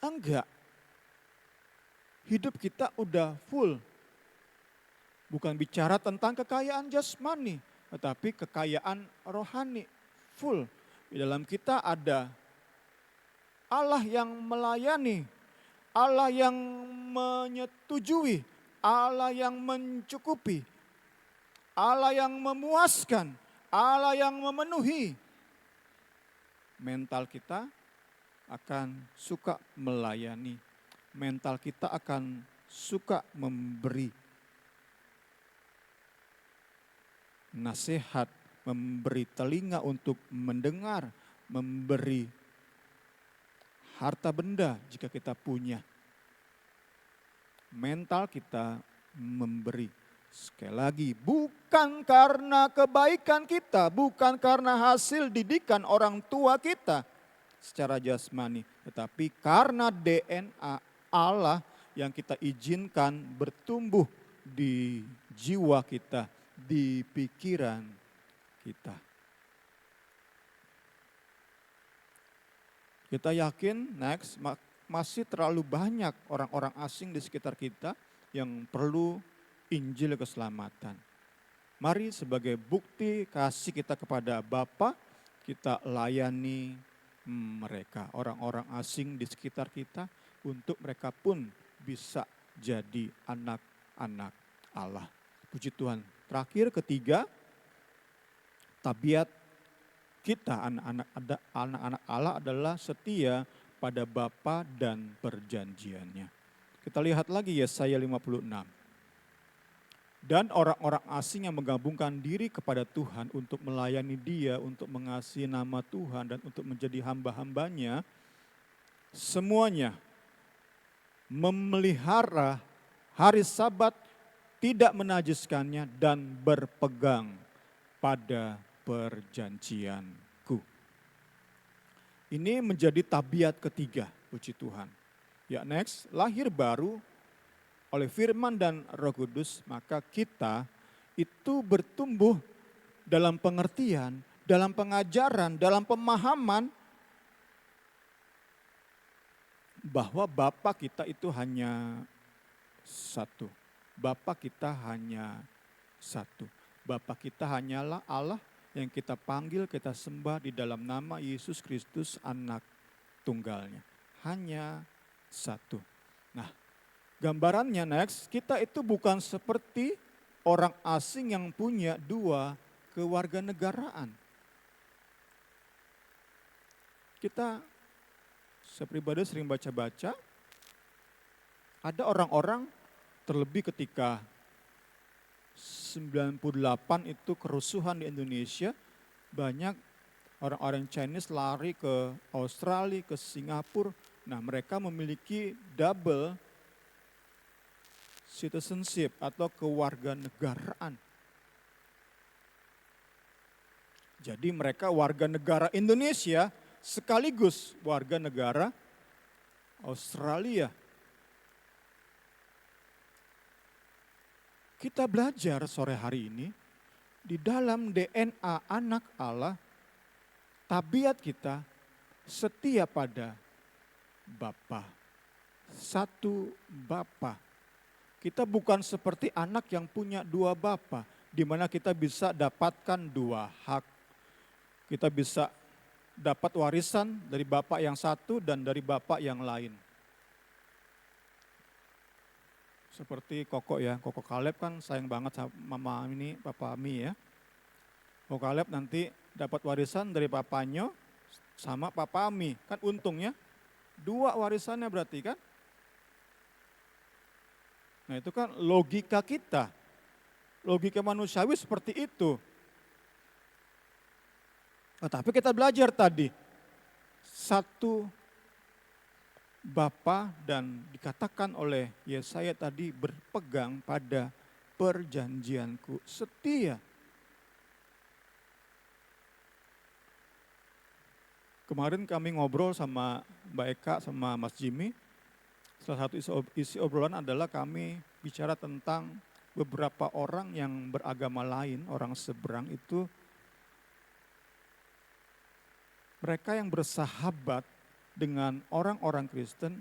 Enggak. Hidup kita udah full. Bukan bicara tentang kekayaan jasmani, tetapi kekayaan rohani full. Di dalam kita ada Allah yang melayani, Allah yang menyetujui, Allah yang mencukupi, Allah yang memuaskan, Allah yang memenuhi. Mental kita akan suka melayani, mental kita akan suka memberi nasihat, memberi telinga untuk mendengar, memberi harta benda jika kita punya. Mental kita memberi. Sekali lagi, bukan karena kebaikan kita, bukan karena hasil didikan orang tua kita secara jasmani, tetapi karena DNA Allah yang kita izinkan bertumbuh di jiwa kita, di pikiran kita. Kita yakin masih terlalu banyak orang-orang asing di sekitar kita yang perlu Injil keselamatan. Mari sebagai bukti kasih kita kepada Bapa, kita layani mereka, orang-orang asing di sekitar kita, untuk mereka pun bisa jadi anak-anak Allah. Puji Tuhan. Terakhir, ketiga, tabiat kita anak-anak Allah adalah setia pada Bapa dan perjanjiannya. Kita lihat lagi Yesaya 56. Dan orang-orang asing yang menggabungkan diri kepada Tuhan untuk melayani Dia, untuk mengasihi nama Tuhan dan untuk menjadi hamba-hambanya, semuanya memelihara hari Sabat, tidak menajiskannya dan berpegang pada perjanjianku. Ini menjadi tabiat ketiga, puji Tuhan. Ya, next, lahir baru oleh firman dan Roh Kudus, maka kita itu bertumbuh dalam pengertian, dalam pengajaran, dalam pemahaman bahwa Bapa kita itu hanya satu. Bapa kita hanya satu. Bapa kita hanyalah Allah yang kita panggil, kita sembah di dalam nama Yesus Kristus, anak tunggalnya. Hanya satu. Nah, gambarannya next, kita itu bukan seperti orang asing yang punya dua kewarganegaraan. Kita sepribadi sering baca-baca, ada orang-orang terlebih ketika 98 itu kerusuhan di Indonesia, banyak orang-orang Chinese lari ke Australia, ke Singapura. Nah, mereka memiliki double citizenship atau kewarganegaraan. Jadi mereka warga negara Indonesia sekaligus warga negara Australia. Kita belajar sore hari ini di dalam DNA anak Allah, tabiat kita setia pada Bapa. Satu Bapa. Kita bukan seperti anak yang punya dua bapa, di mana kita bisa dapatkan dua hak. Kita bisa dapat warisan dari bapak yang satu dan dari bapak yang lain. Seperti Koko ya, Koko Kaleb kan sayang banget sama mama ini, Papa Ami ya. Koko Kaleb nanti dapat warisan dari papanya sama Papa Ami, kan untungnya dua warisannya berarti kan. Nah itu kan logika kita, logika manusiawi seperti itu. Nah, tapi kita belajar tadi, satu Bapa dan dikatakan oleh Yesaya tadi berpegang pada perjanjianku, setia. Kemarin kami ngobrol sama Mbak Eka sama Mas Jimmy. Salah satu isi obrolan adalah kami bicara tentang beberapa orang yang beragama lain, orang seberang itu, mereka yang bersahabat dengan orang-orang Kristen,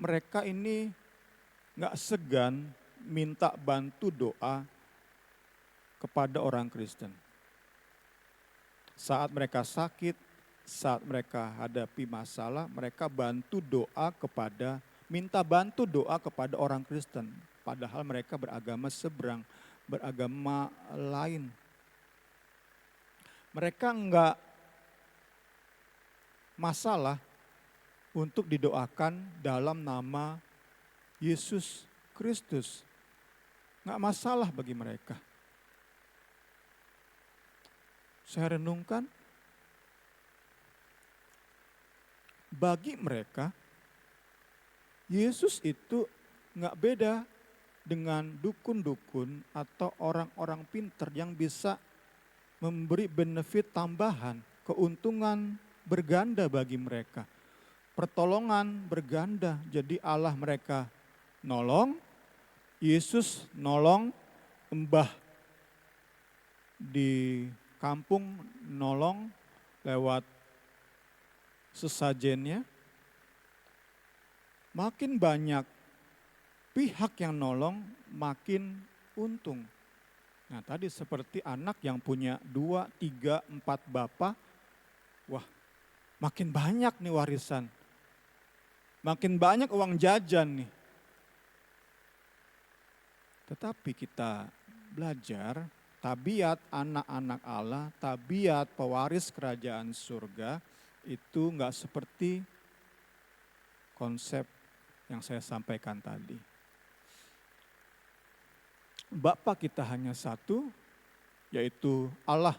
mereka ini nggak segan minta bantu doa kepada orang Kristen. Saat mereka sakit, saat mereka hadapi masalah, mereka minta bantu doa kepada orang Kristen. Padahal mereka beragama seberang, beragama lain. Mereka enggak masalah untuk didoakan dalam nama Yesus Kristus. Enggak masalah bagi mereka. Saya renungkan, bagi mereka, Yesus itu nggak beda dengan dukun-dukun atau orang-orang pinter yang bisa memberi benefit tambahan, keuntungan berganda bagi mereka. Pertolongan berganda, jadi Allah mereka nolong, Yesus nolong, Mbah di kampung nolong lewat sesajennya. Makin banyak pihak yang nolong, makin untung. Nah tadi seperti anak yang punya 2, 3, 4 bapak, wah makin banyak nih warisan. Makin banyak uang jajan nih. Tetapi kita belajar tabiat anak-anak Allah, tabiat pewaris kerajaan surga itu enggak seperti konsep yang saya sampaikan tadi. Bapa kita hanya satu, yaitu Allah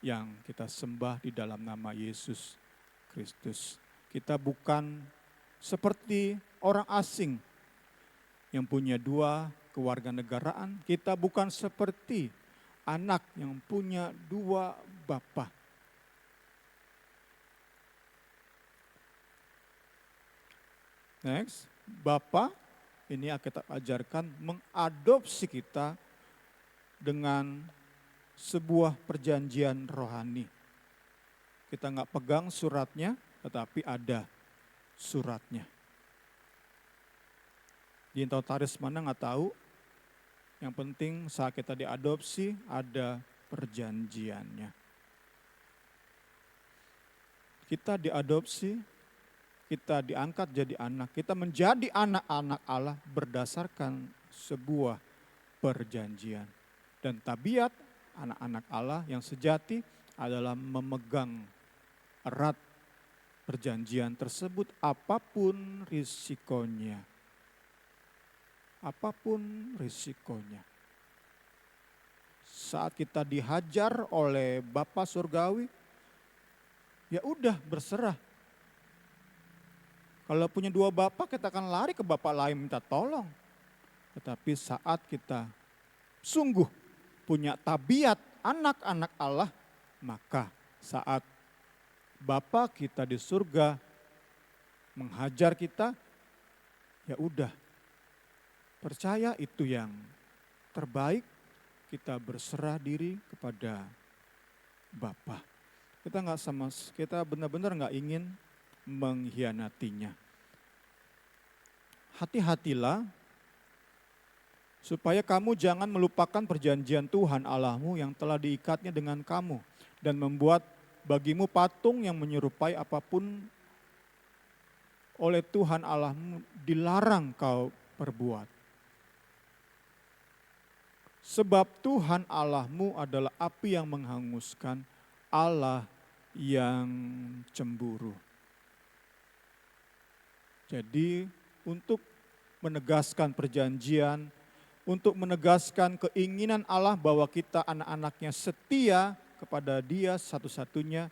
yang kita sembah di dalam nama Yesus Kristus. Kita bukan seperti orang asing yang punya 2 kewarganegaraan. Kita bukan seperti anak yang punya 2 bapa. Next, Bapa ini kita ajarkan mengadopsi kita dengan sebuah perjanjian rohani. Kita nggak pegang suratnya, tetapi ada suratnya. Di notaris mana nggak tahu. Yang penting saat kita diadopsi ada perjanjiannya. Kita diadopsi, kita diangkat jadi anak, kita menjadi anak-anak Allah berdasarkan sebuah perjanjian. Dan tabiat anak-anak Allah yang sejati adalah memegang erat perjanjian tersebut apapun risikonya. Apapun risikonya. Saat kita dihajar oleh Bapa Surgawi, ya udah berserah. Kalau punya 2 bapak, kita akan lari ke bapak lain minta tolong. Tetapi saat kita sungguh punya tabiat anak-anak Allah, maka saat Bapa kita di surga menghajar kita, ya udah, percaya itu yang terbaik, kita berserah diri kepada Bapa. Kita benar-benar nggak ingin mengkhianatinya. Hati-hatilah supaya kamu jangan melupakan perjanjian Tuhan Allahmu yang telah diikatnya dengan kamu dan membuat bagimu patung yang menyerupai apapun oleh Tuhan Allahmu dilarang kau perbuat. Sebab Tuhan Allahmu adalah api yang menghanguskan, Allah yang cemburu. Jadi untuk menegaskan perjanjian, untuk menegaskan keinginan Allah bahwa kita anak-anaknya setia kepada Dia satu-satunya,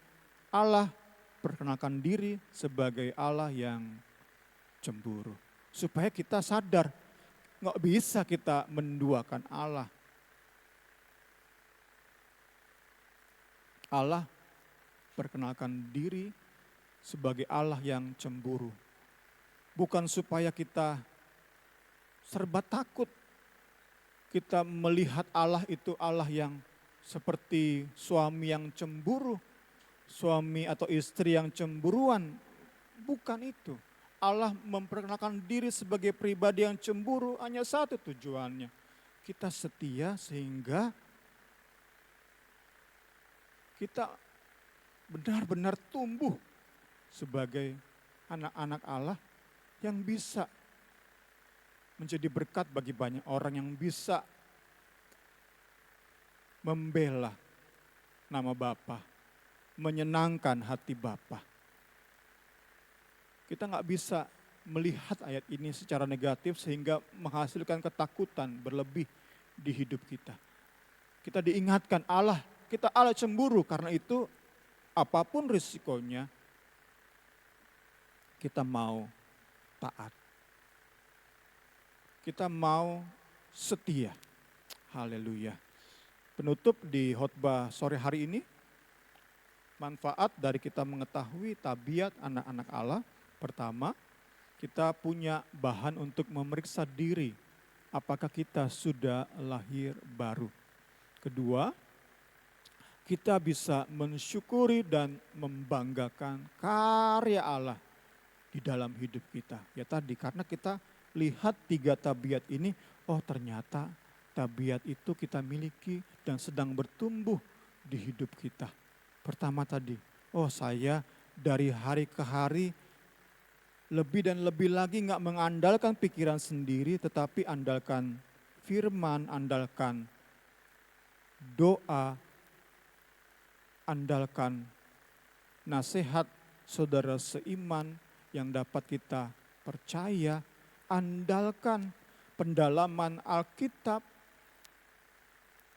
Allah perkenalkan diri sebagai Allah yang cemburu. Supaya kita sadar, nggak bisa kita menduakan Allah. Allah perkenalkan diri sebagai Allah yang cemburu. Bukan supaya kita serba takut. Kita melihat Allah itu Allah yang seperti suami yang cemburu, suami atau istri yang cemburuan. Bukan itu. Allah memperkenalkan diri sebagai pribadi yang cemburu hanya satu tujuannya. Kita setia sehingga kita benar-benar tumbuh sebagai anak-anak Allah yang bisa menjadi berkat bagi banyak orang, yang bisa membela nama Bapa, menyenangkan hati Bapa. Kita nggak bisa melihat ayat ini secara negatif sehingga menghasilkan ketakutan berlebih di hidup kita. Kita diingatkan Allah, kita Allah cemburu, karena itu apapun risikonya kita mau taat. Kita mau setia. Haleluya. Penutup di khotbah sore hari ini, manfaat dari kita mengetahui tabiat anak-anak Allah. Pertama, kita punya bahan untuk memeriksa diri apakah kita sudah lahir baru. Kedua, kita bisa mensyukuri dan membanggakan karya Allah di dalam hidup kita. Ya tadi, karena kita lihat 3 tabiat ini, oh ternyata tabiat itu kita miliki dan sedang bertumbuh di hidup kita. Pertama tadi, oh saya dari hari ke hari lebih dan lebih lagi gak mengandalkan pikiran sendiri, tetapi andalkan firman, andalkan doa, andalkan nasihat saudara seiman yang dapat kita percaya, andalkan pendalaman Alkitab,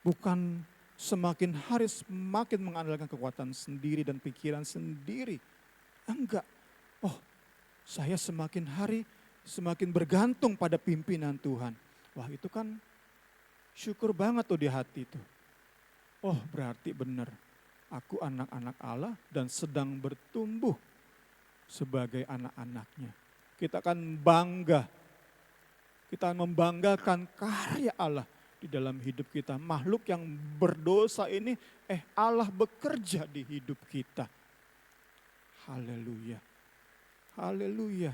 bukan semakin hari semakin mengandalkan kekuatan sendiri dan pikiran sendiri. Enggak, oh saya semakin hari semakin bergantung pada pimpinan Tuhan. Wah itu kan syukur banget tuh di hati tuh. Oh berarti benar, aku anak-anak Allah dan sedang bertumbuh sebagai anak-anaknya. Kita akan bangga, kita membanggakan karya Allah di dalam hidup kita. Makhluk yang berdosa ini, Allah bekerja di hidup kita. Haleluya. Haleluya.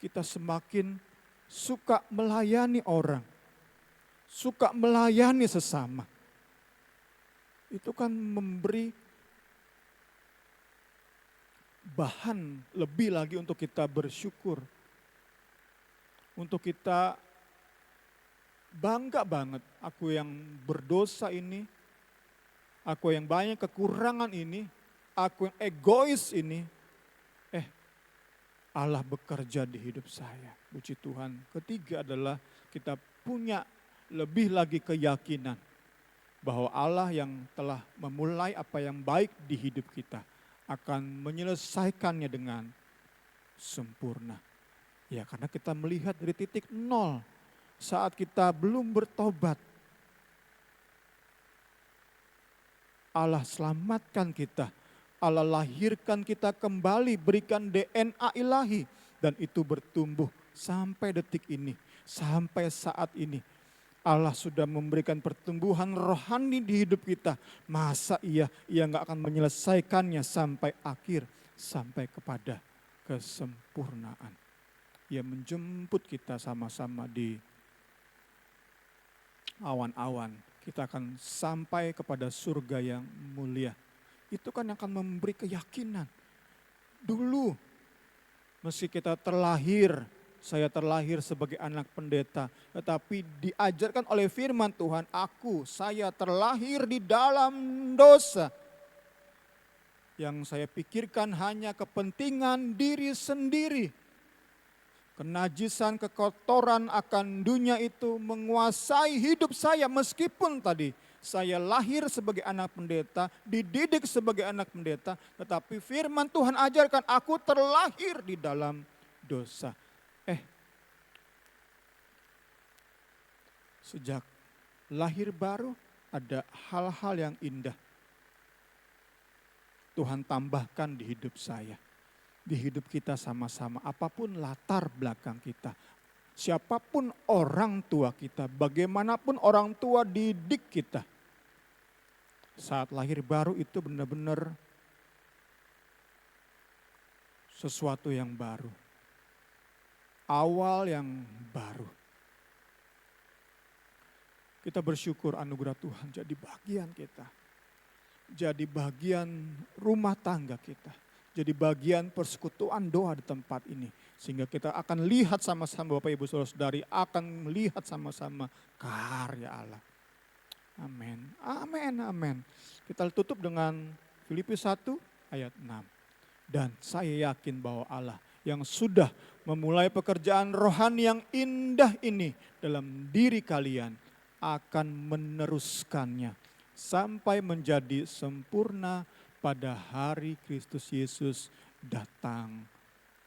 Kita semakin suka melayani orang, suka melayani sesama. Itu kan memberi bahan lebih lagi untuk kita bersyukur. Untuk kita bangga banget, aku yang berdosa ini, aku yang banyak kekurangan ini, aku yang egois ini, Allah bekerja di hidup saya. Puji Tuhan. Ketiga adalah kita punya lebih lagi keyakinan bahwa Allah yang telah memulai apa yang baik di hidup kita akan menyelesaikannya dengan sempurna. Ya karena kita melihat dari titik nol saat kita belum bertobat. Allah selamatkan kita. Allah lahirkan kita kembali, berikan DNA ilahi. Dan itu bertumbuh sampai detik ini, sampai saat ini. Allah sudah memberikan pertumbuhan rohani di hidup kita. Masa ia gak akan menyelesaikannya sampai akhir, sampai kepada kesempurnaan. Ia menjemput kita sama-sama di awan-awan. Kita akan sampai kepada surga yang mulia. Itu kan yang akan memberi keyakinan. Dulu, meski kita terlahir, saya terlahir sebagai anak pendeta, tetapi diajarkan oleh firman Tuhan, saya terlahir di dalam dosa. Yang saya pikirkan hanya kepentingan diri sendiri. Kenajisan, kekotoran akan dunia itu menguasai hidup saya meskipun tadi saya lahir sebagai anak pendeta, dididik sebagai anak pendeta, tetapi firman Tuhan ajarkan aku terlahir di dalam dosa. Sejak lahir baru ada hal-hal yang indah Tuhan tambahkan di hidup saya. di hidup kita sama-sama, apapun latar belakang kita. Siapapun orang tua kita, bagaimanapun orang tua didik kita. Saat lahir baru itu benar-benar sesuatu yang baru. Awal yang baru. Kita bersyukur anugerah Tuhan jadi bagian kita. Jadi bagian rumah tangga kita. Jadi bagian persekutuan doa di tempat ini. Sehingga kita akan lihat sama-sama Bapak Ibu Saudara-saudari, akan melihat sama-sama karya Allah. Amin, amin, amin. Kita tutup dengan Filipi 1 ayat 6. Dan saya yakin bahwa Allah yang sudah memulai pekerjaan rohani yang indah ini dalam diri kalian akan meneruskannya sampai menjadi sempurna pada hari Kristus Yesus datang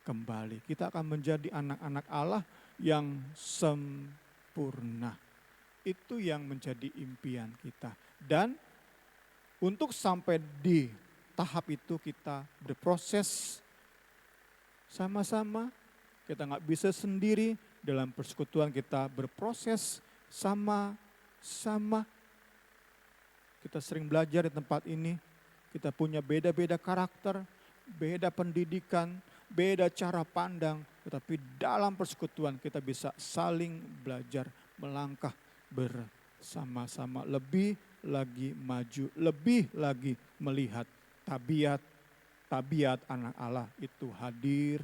kembali. Kita akan menjadi anak-anak Allah yang sempurna. Itu yang menjadi impian kita. Dan untuk sampai di tahap itu kita berproses sama-sama. Kita nggak bisa sendiri, dalam persekutuan kita berproses sama-sama. Kita sering belajar di tempat ini, kita punya beda-beda karakter, beda pendidikan, beda cara pandang. Tetapi dalam persekutuan kita bisa saling belajar, melangkah bersama-sama. Lebih lagi maju, lebih lagi melihat tabiat anak Allah itu hadir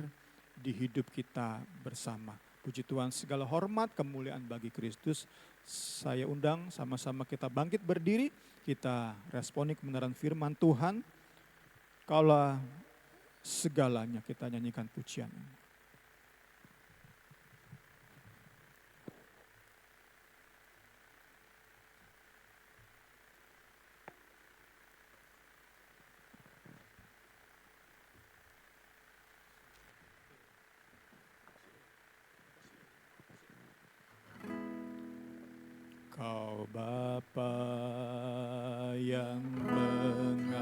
di hidup kita bersama. Puji Tuhan, segala hormat kemuliaan bagi Kristus. Saya undang sama-sama kita bangkit berdiri, kita responi kebenaran firman Tuhan. Kaulah segalanya, kita nyanyikan pujian ini. Kau Bapa yang mengasihiku,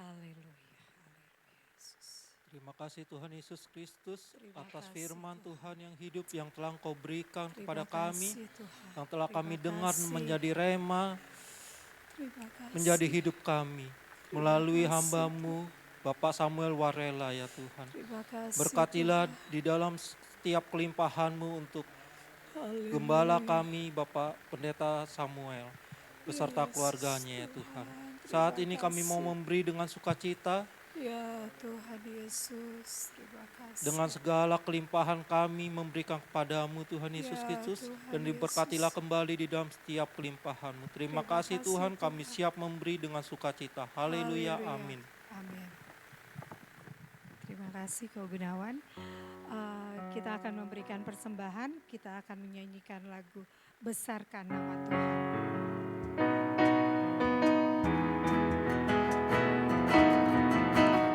Haleluya. Yesus. Terima kasih Tuhan Yesus Kristus Terima atas kasih, firman Tuhan. Tuhan yang hidup yang telah Engkau berikan kepada Terima kami, kasih, Tuhan. yang telah Terima kami dengar kasih. menjadi rema, Terima kasih. menjadi hidup kami. Melalui kasih, hamba-Mu, Bapak Samuel Warela ya Tuhan. Terima kasih. Berkatilah di dalam setiap kelimpahan-Mu untuk Haleluya. Gembala kami Bapak Pendeta Samuel beserta Yes, keluarganya ya Tuhan. Tuhan. Saat Terima ini kami mau kasih. memberi dengan sukacita, Ya Tuhan Yesus, terima kasih. dengan segala kelimpahan kami memberikan kepadamu Tuhan Yesus Ya, Kristus, Tuhan dan diberkatilah Yesus. kembali di dalam setiap kelimpahan-Mu. Terima Terima kasih kasih, Tuhan, kami Tuhan. siap memberi dengan sukacita. Haleluya, Haleluya. amin. Amin. Terima kasih Kau Gunawan. Kita akan memberikan persembahan, kita akan menyanyikan lagu Besarkan Nama Tuhan.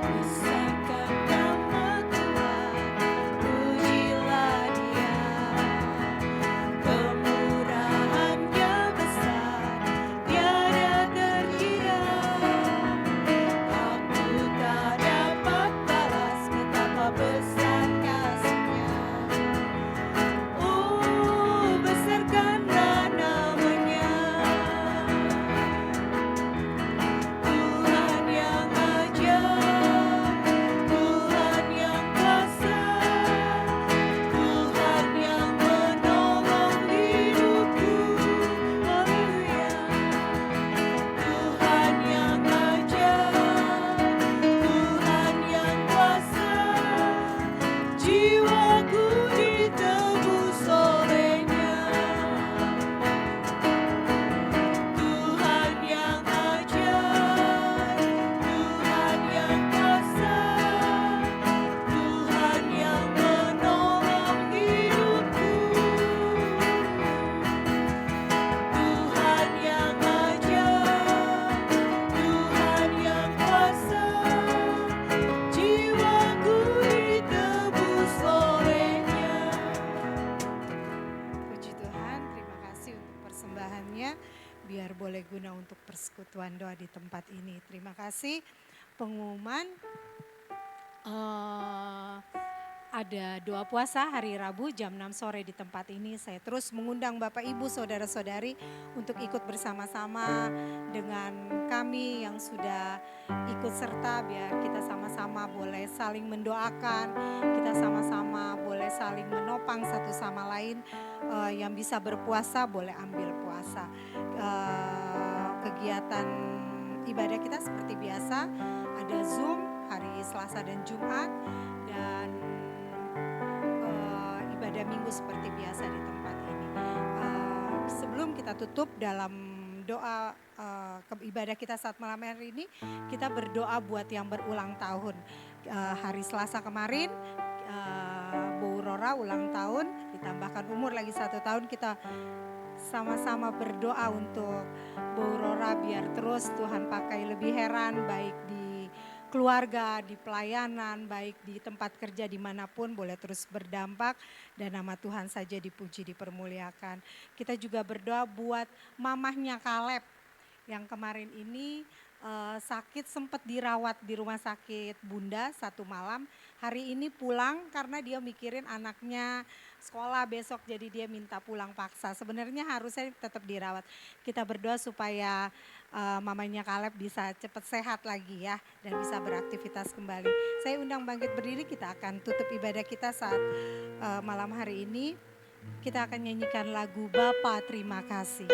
Besarkan nama Tuhan, pujilah Dia. Kemurahan-Nya besar, tiada terkira. Aku tak dapat balas betapa besar kasih-Nya. Oh, besarkanlah namanya. Tuhan yang ajaib, Tuhan yang kuasa, Tuhan yang menolong hidupku. Haleluya. Tuhan yang ajaib, Tuhan yang kuasa, jiwaku ditebus oleh-Nya. Tuhan yang ajaib, Tuhan yang kuasa, Tuhan yang menolong hidupku. Tuhan yang ajaib, Tuhan yang kuasa, jiwaku ditebus oleh-Nya. Puji Tuhan, terima kasih untuk persembahannya. Biar boleh guna untuk persekutuan doa di tempat ini. Terima kasih. Pengumuman ada doa puasa hari Rabu jam 6 sore di tempat ini. Saya terus mengundang Bapak Ibu Saudara-saudari untuk ikut bersama-sama dengan kami yang sudah ikut serta, biar kita sama-sama boleh saling mendoakan, kita sama-sama boleh saling menopang satu sama lain. Yang bisa berpuasa boleh ambil puasa. Kegiatan ibadah kita seperti biasa, ada Zoom hari Selasa dan Jumat, dan ibadah Minggu seperti biasa di tempat ini. Sebelum kita tutup dalam doa ibadah kita saat malam hari ini, kita berdoa buat yang berulang tahun. Hari Selasa kemarin Bu Rora ulang tahun, ditambahkan umur lagi 1 tahun. Kita sama-sama berdoa untuk Bu Rora biar terus Tuhan pakai lebih heran, baik di keluarga, di pelayanan, baik di tempat kerja dimanapun, boleh terus berdampak dan nama Tuhan saja dipuji, dipermuliakan. Kita juga berdoa buat mamahnya Kaleb yang kemarin ini sakit, sempat dirawat di rumah sakit Bunda 1 malam. Hari ini pulang karena dia mikirin anaknya sekolah besok, jadi dia minta pulang paksa. Sebenarnya harusnya tetap dirawat. Kita berdoa supaya mamanya Kaleb bisa cepat sehat lagi ya dan bisa beraktivitas kembali. Saya undang bangkit berdiri, kita akan tutup ibadah kita saat malam hari ini. Kita akan nyanyikan lagu Bapa Terima Kasih.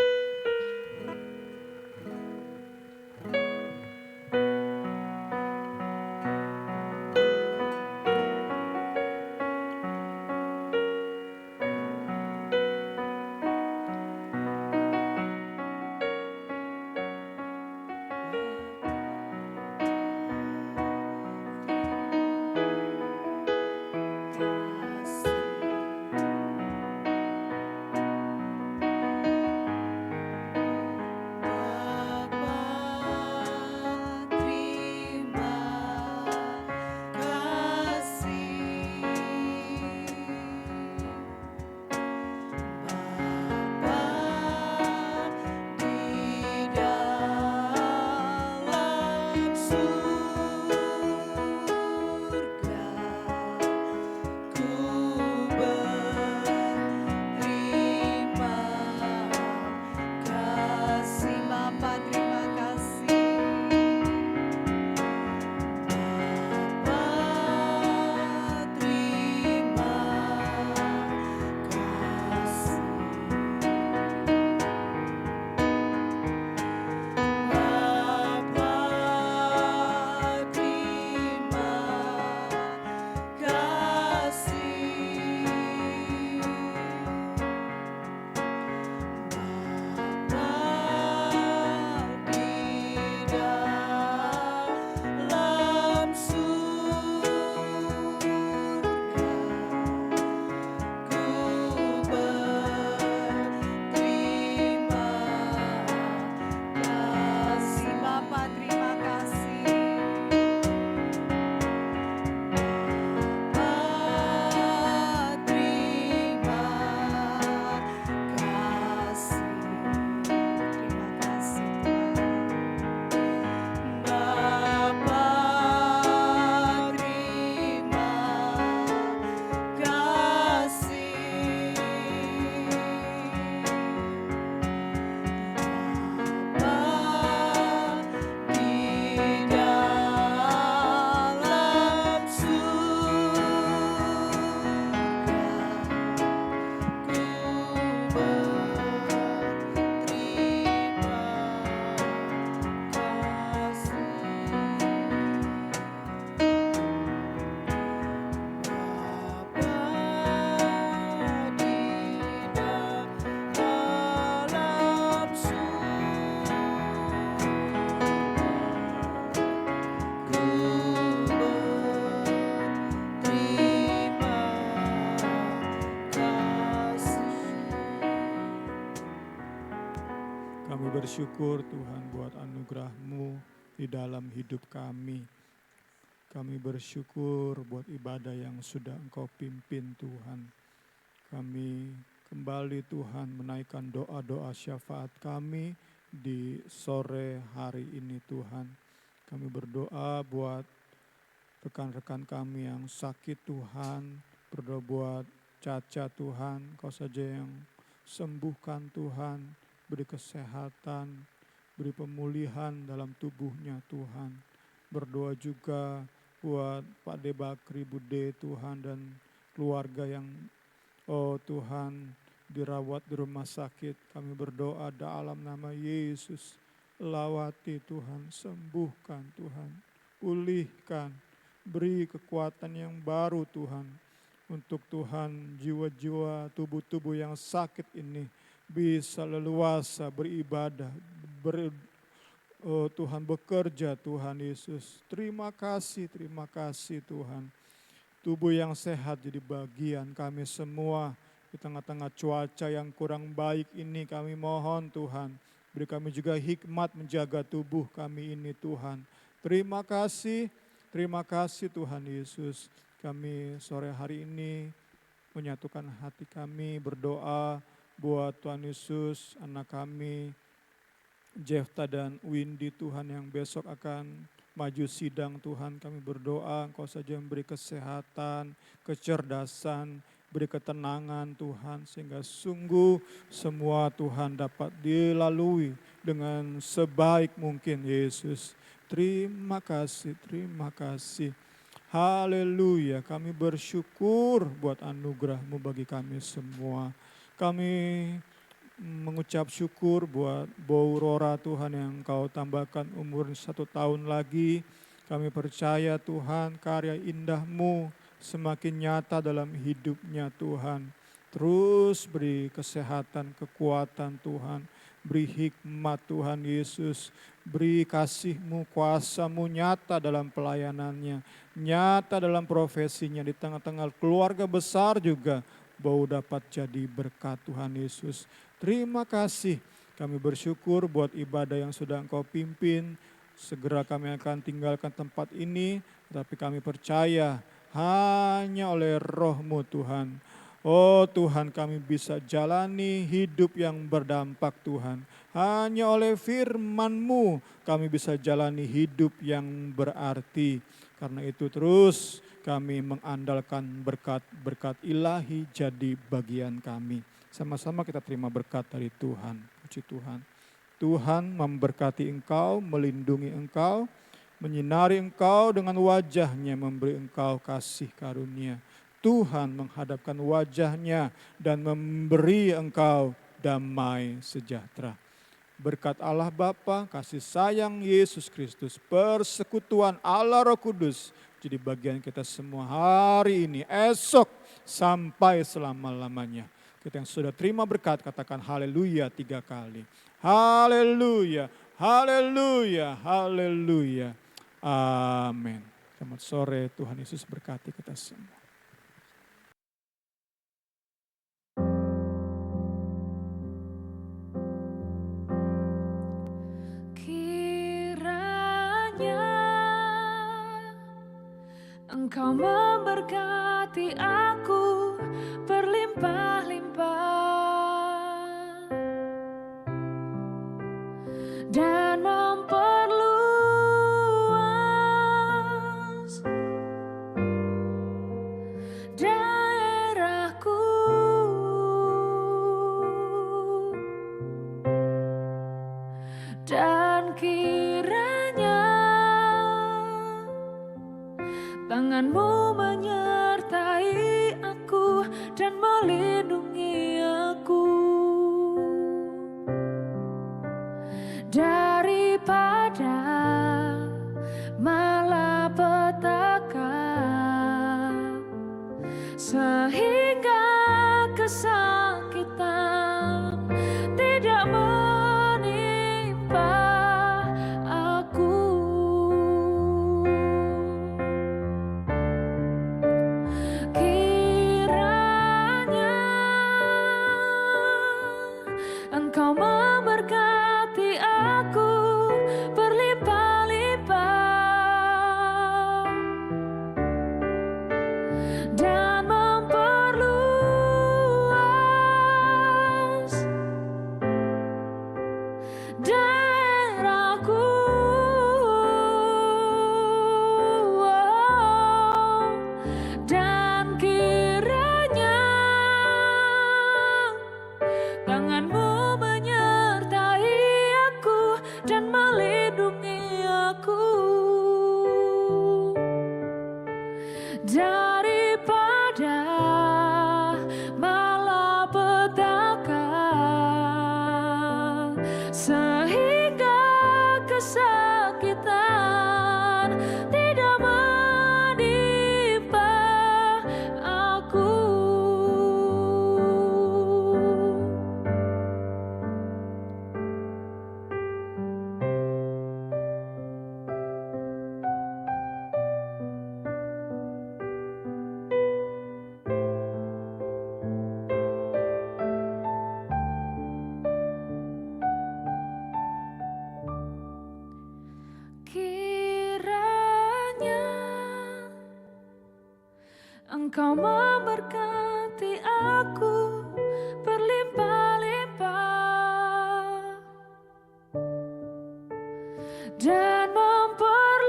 Kami bersyukur Tuhan buat anugerah-Mu di dalam hidup kami. Kami bersyukur buat ibadah yang sudah Engkau pimpin Tuhan. Kami kembali Tuhan menaikkan doa-doa syafaat kami di sore hari ini Tuhan. Kami berdoa buat rekan-rekan kami yang sakit Tuhan, berdoa buat Caca Tuhan, Kau saja yang sembuhkan Tuhan, beri kesehatan, beri pemulihan dalam tubuhnya Tuhan. Berdoa juga buat Pak De Bakri Bude Tuhan dan keluarga yang Tuhan dirawat di rumah sakit. Kami berdoa dalam nama Yesus, lawati Tuhan, sembuhkan Tuhan, pulihkan, beri kekuatan yang baru Tuhan. Untuk Tuhan jiwa-jiwa tubuh-tubuh yang sakit ini bisa leluasa beribadah, Tuhan bekerja Tuhan Yesus. Terima kasih Tuhan. Tubuh yang sehat jadi bagian kami semua di tengah-tengah cuaca yang kurang baik ini. Kami mohon Tuhan, beri kami juga hikmat menjaga tubuh kami ini Tuhan. Terima kasih Tuhan Yesus. Kami sore hari ini menyatukan hati kami berdoa buat Tuhan Yesus, anak kami Jefta dan Windy Tuhan yang besok akan maju sidang Tuhan. Kami berdoa Engkau saja memberi kesehatan, kecerdasan, beri ketenangan Tuhan, sehingga sungguh semua Tuhan dapat dilalui dengan sebaik mungkin Yesus. Terima kasih. Haleluya, kami bersyukur buat anugerah-Mu bagi kami semua. Kami mengucap syukur buat Bau Rora Tuhan yang Kau tambahkan umur 1 tahun lagi. Kami percaya Tuhan karya indah-Mu semakin nyata dalam hidupnya Tuhan. Terus beri kesehatan, kekuatan Tuhan. Beri hikmat Tuhan Yesus. Beri kasih-Mu, kuasa-Mu nyata dalam pelayanannya. Nyata dalam profesinya, di tengah-tengah keluarga besar juga. Bau dapat jadi berkat Tuhan Yesus. Terima kasih. Kami bersyukur buat ibadah yang sudah Engkau pimpin. Segera kami akan tinggalkan tempat ini. Tapi kami percaya hanya oleh Roh-Mu Tuhan. Oh Tuhan, kami bisa jalani hidup yang berdampak Tuhan. Hanya oleh firman-Mu kami bisa jalani hidup yang berarti. Karena itu terus kami mengandalkan berkat-berkat ilahi jadi bagian kami. Sama-sama kita terima berkat dari Tuhan. Puji Tuhan. Tuhan memberkati engkau, melindungi engkau, menyinari engkau dengan wajah-Nya, memberi engkau kasih karunia. Tuhan menghadapkan wajah-Nya dan memberi engkau damai sejahtera. Berkat Allah Bapa, kasih sayang Yesus Kristus, persekutuan Allah Roh Kudus jadi bagian kita semua hari ini, esok, sampai selama-lamanya. Kita yang sudah terima berkat, katakan haleluya 3 kali. Haleluya, haleluya, haleluya. Amin. Selamat sore, Tuhan Yesus berkati kita semua. Engkau memberkati aku berlimpah-limpah dan memperluas daerahku, dan kiranya tangan-Mu menyertai aku dan melindungi aku daripada malapetaka, sehingga kesakitan tidak menimpa aku. Kiranya Engkau memberkati sehingga kesakitan tidak menimpa aku. Kiranya Engkau memberkati aku berlimpah-limpah dan memperluas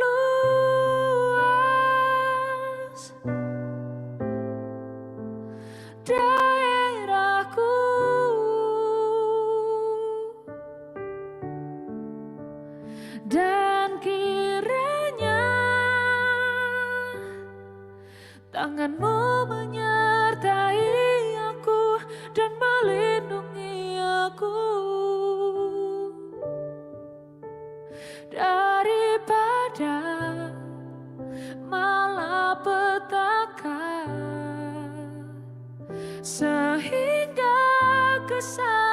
daerahku, dan kiranya tangan-Mu menyertai aku dan melindungi aku daripada malapetaka, sehingga kesakitan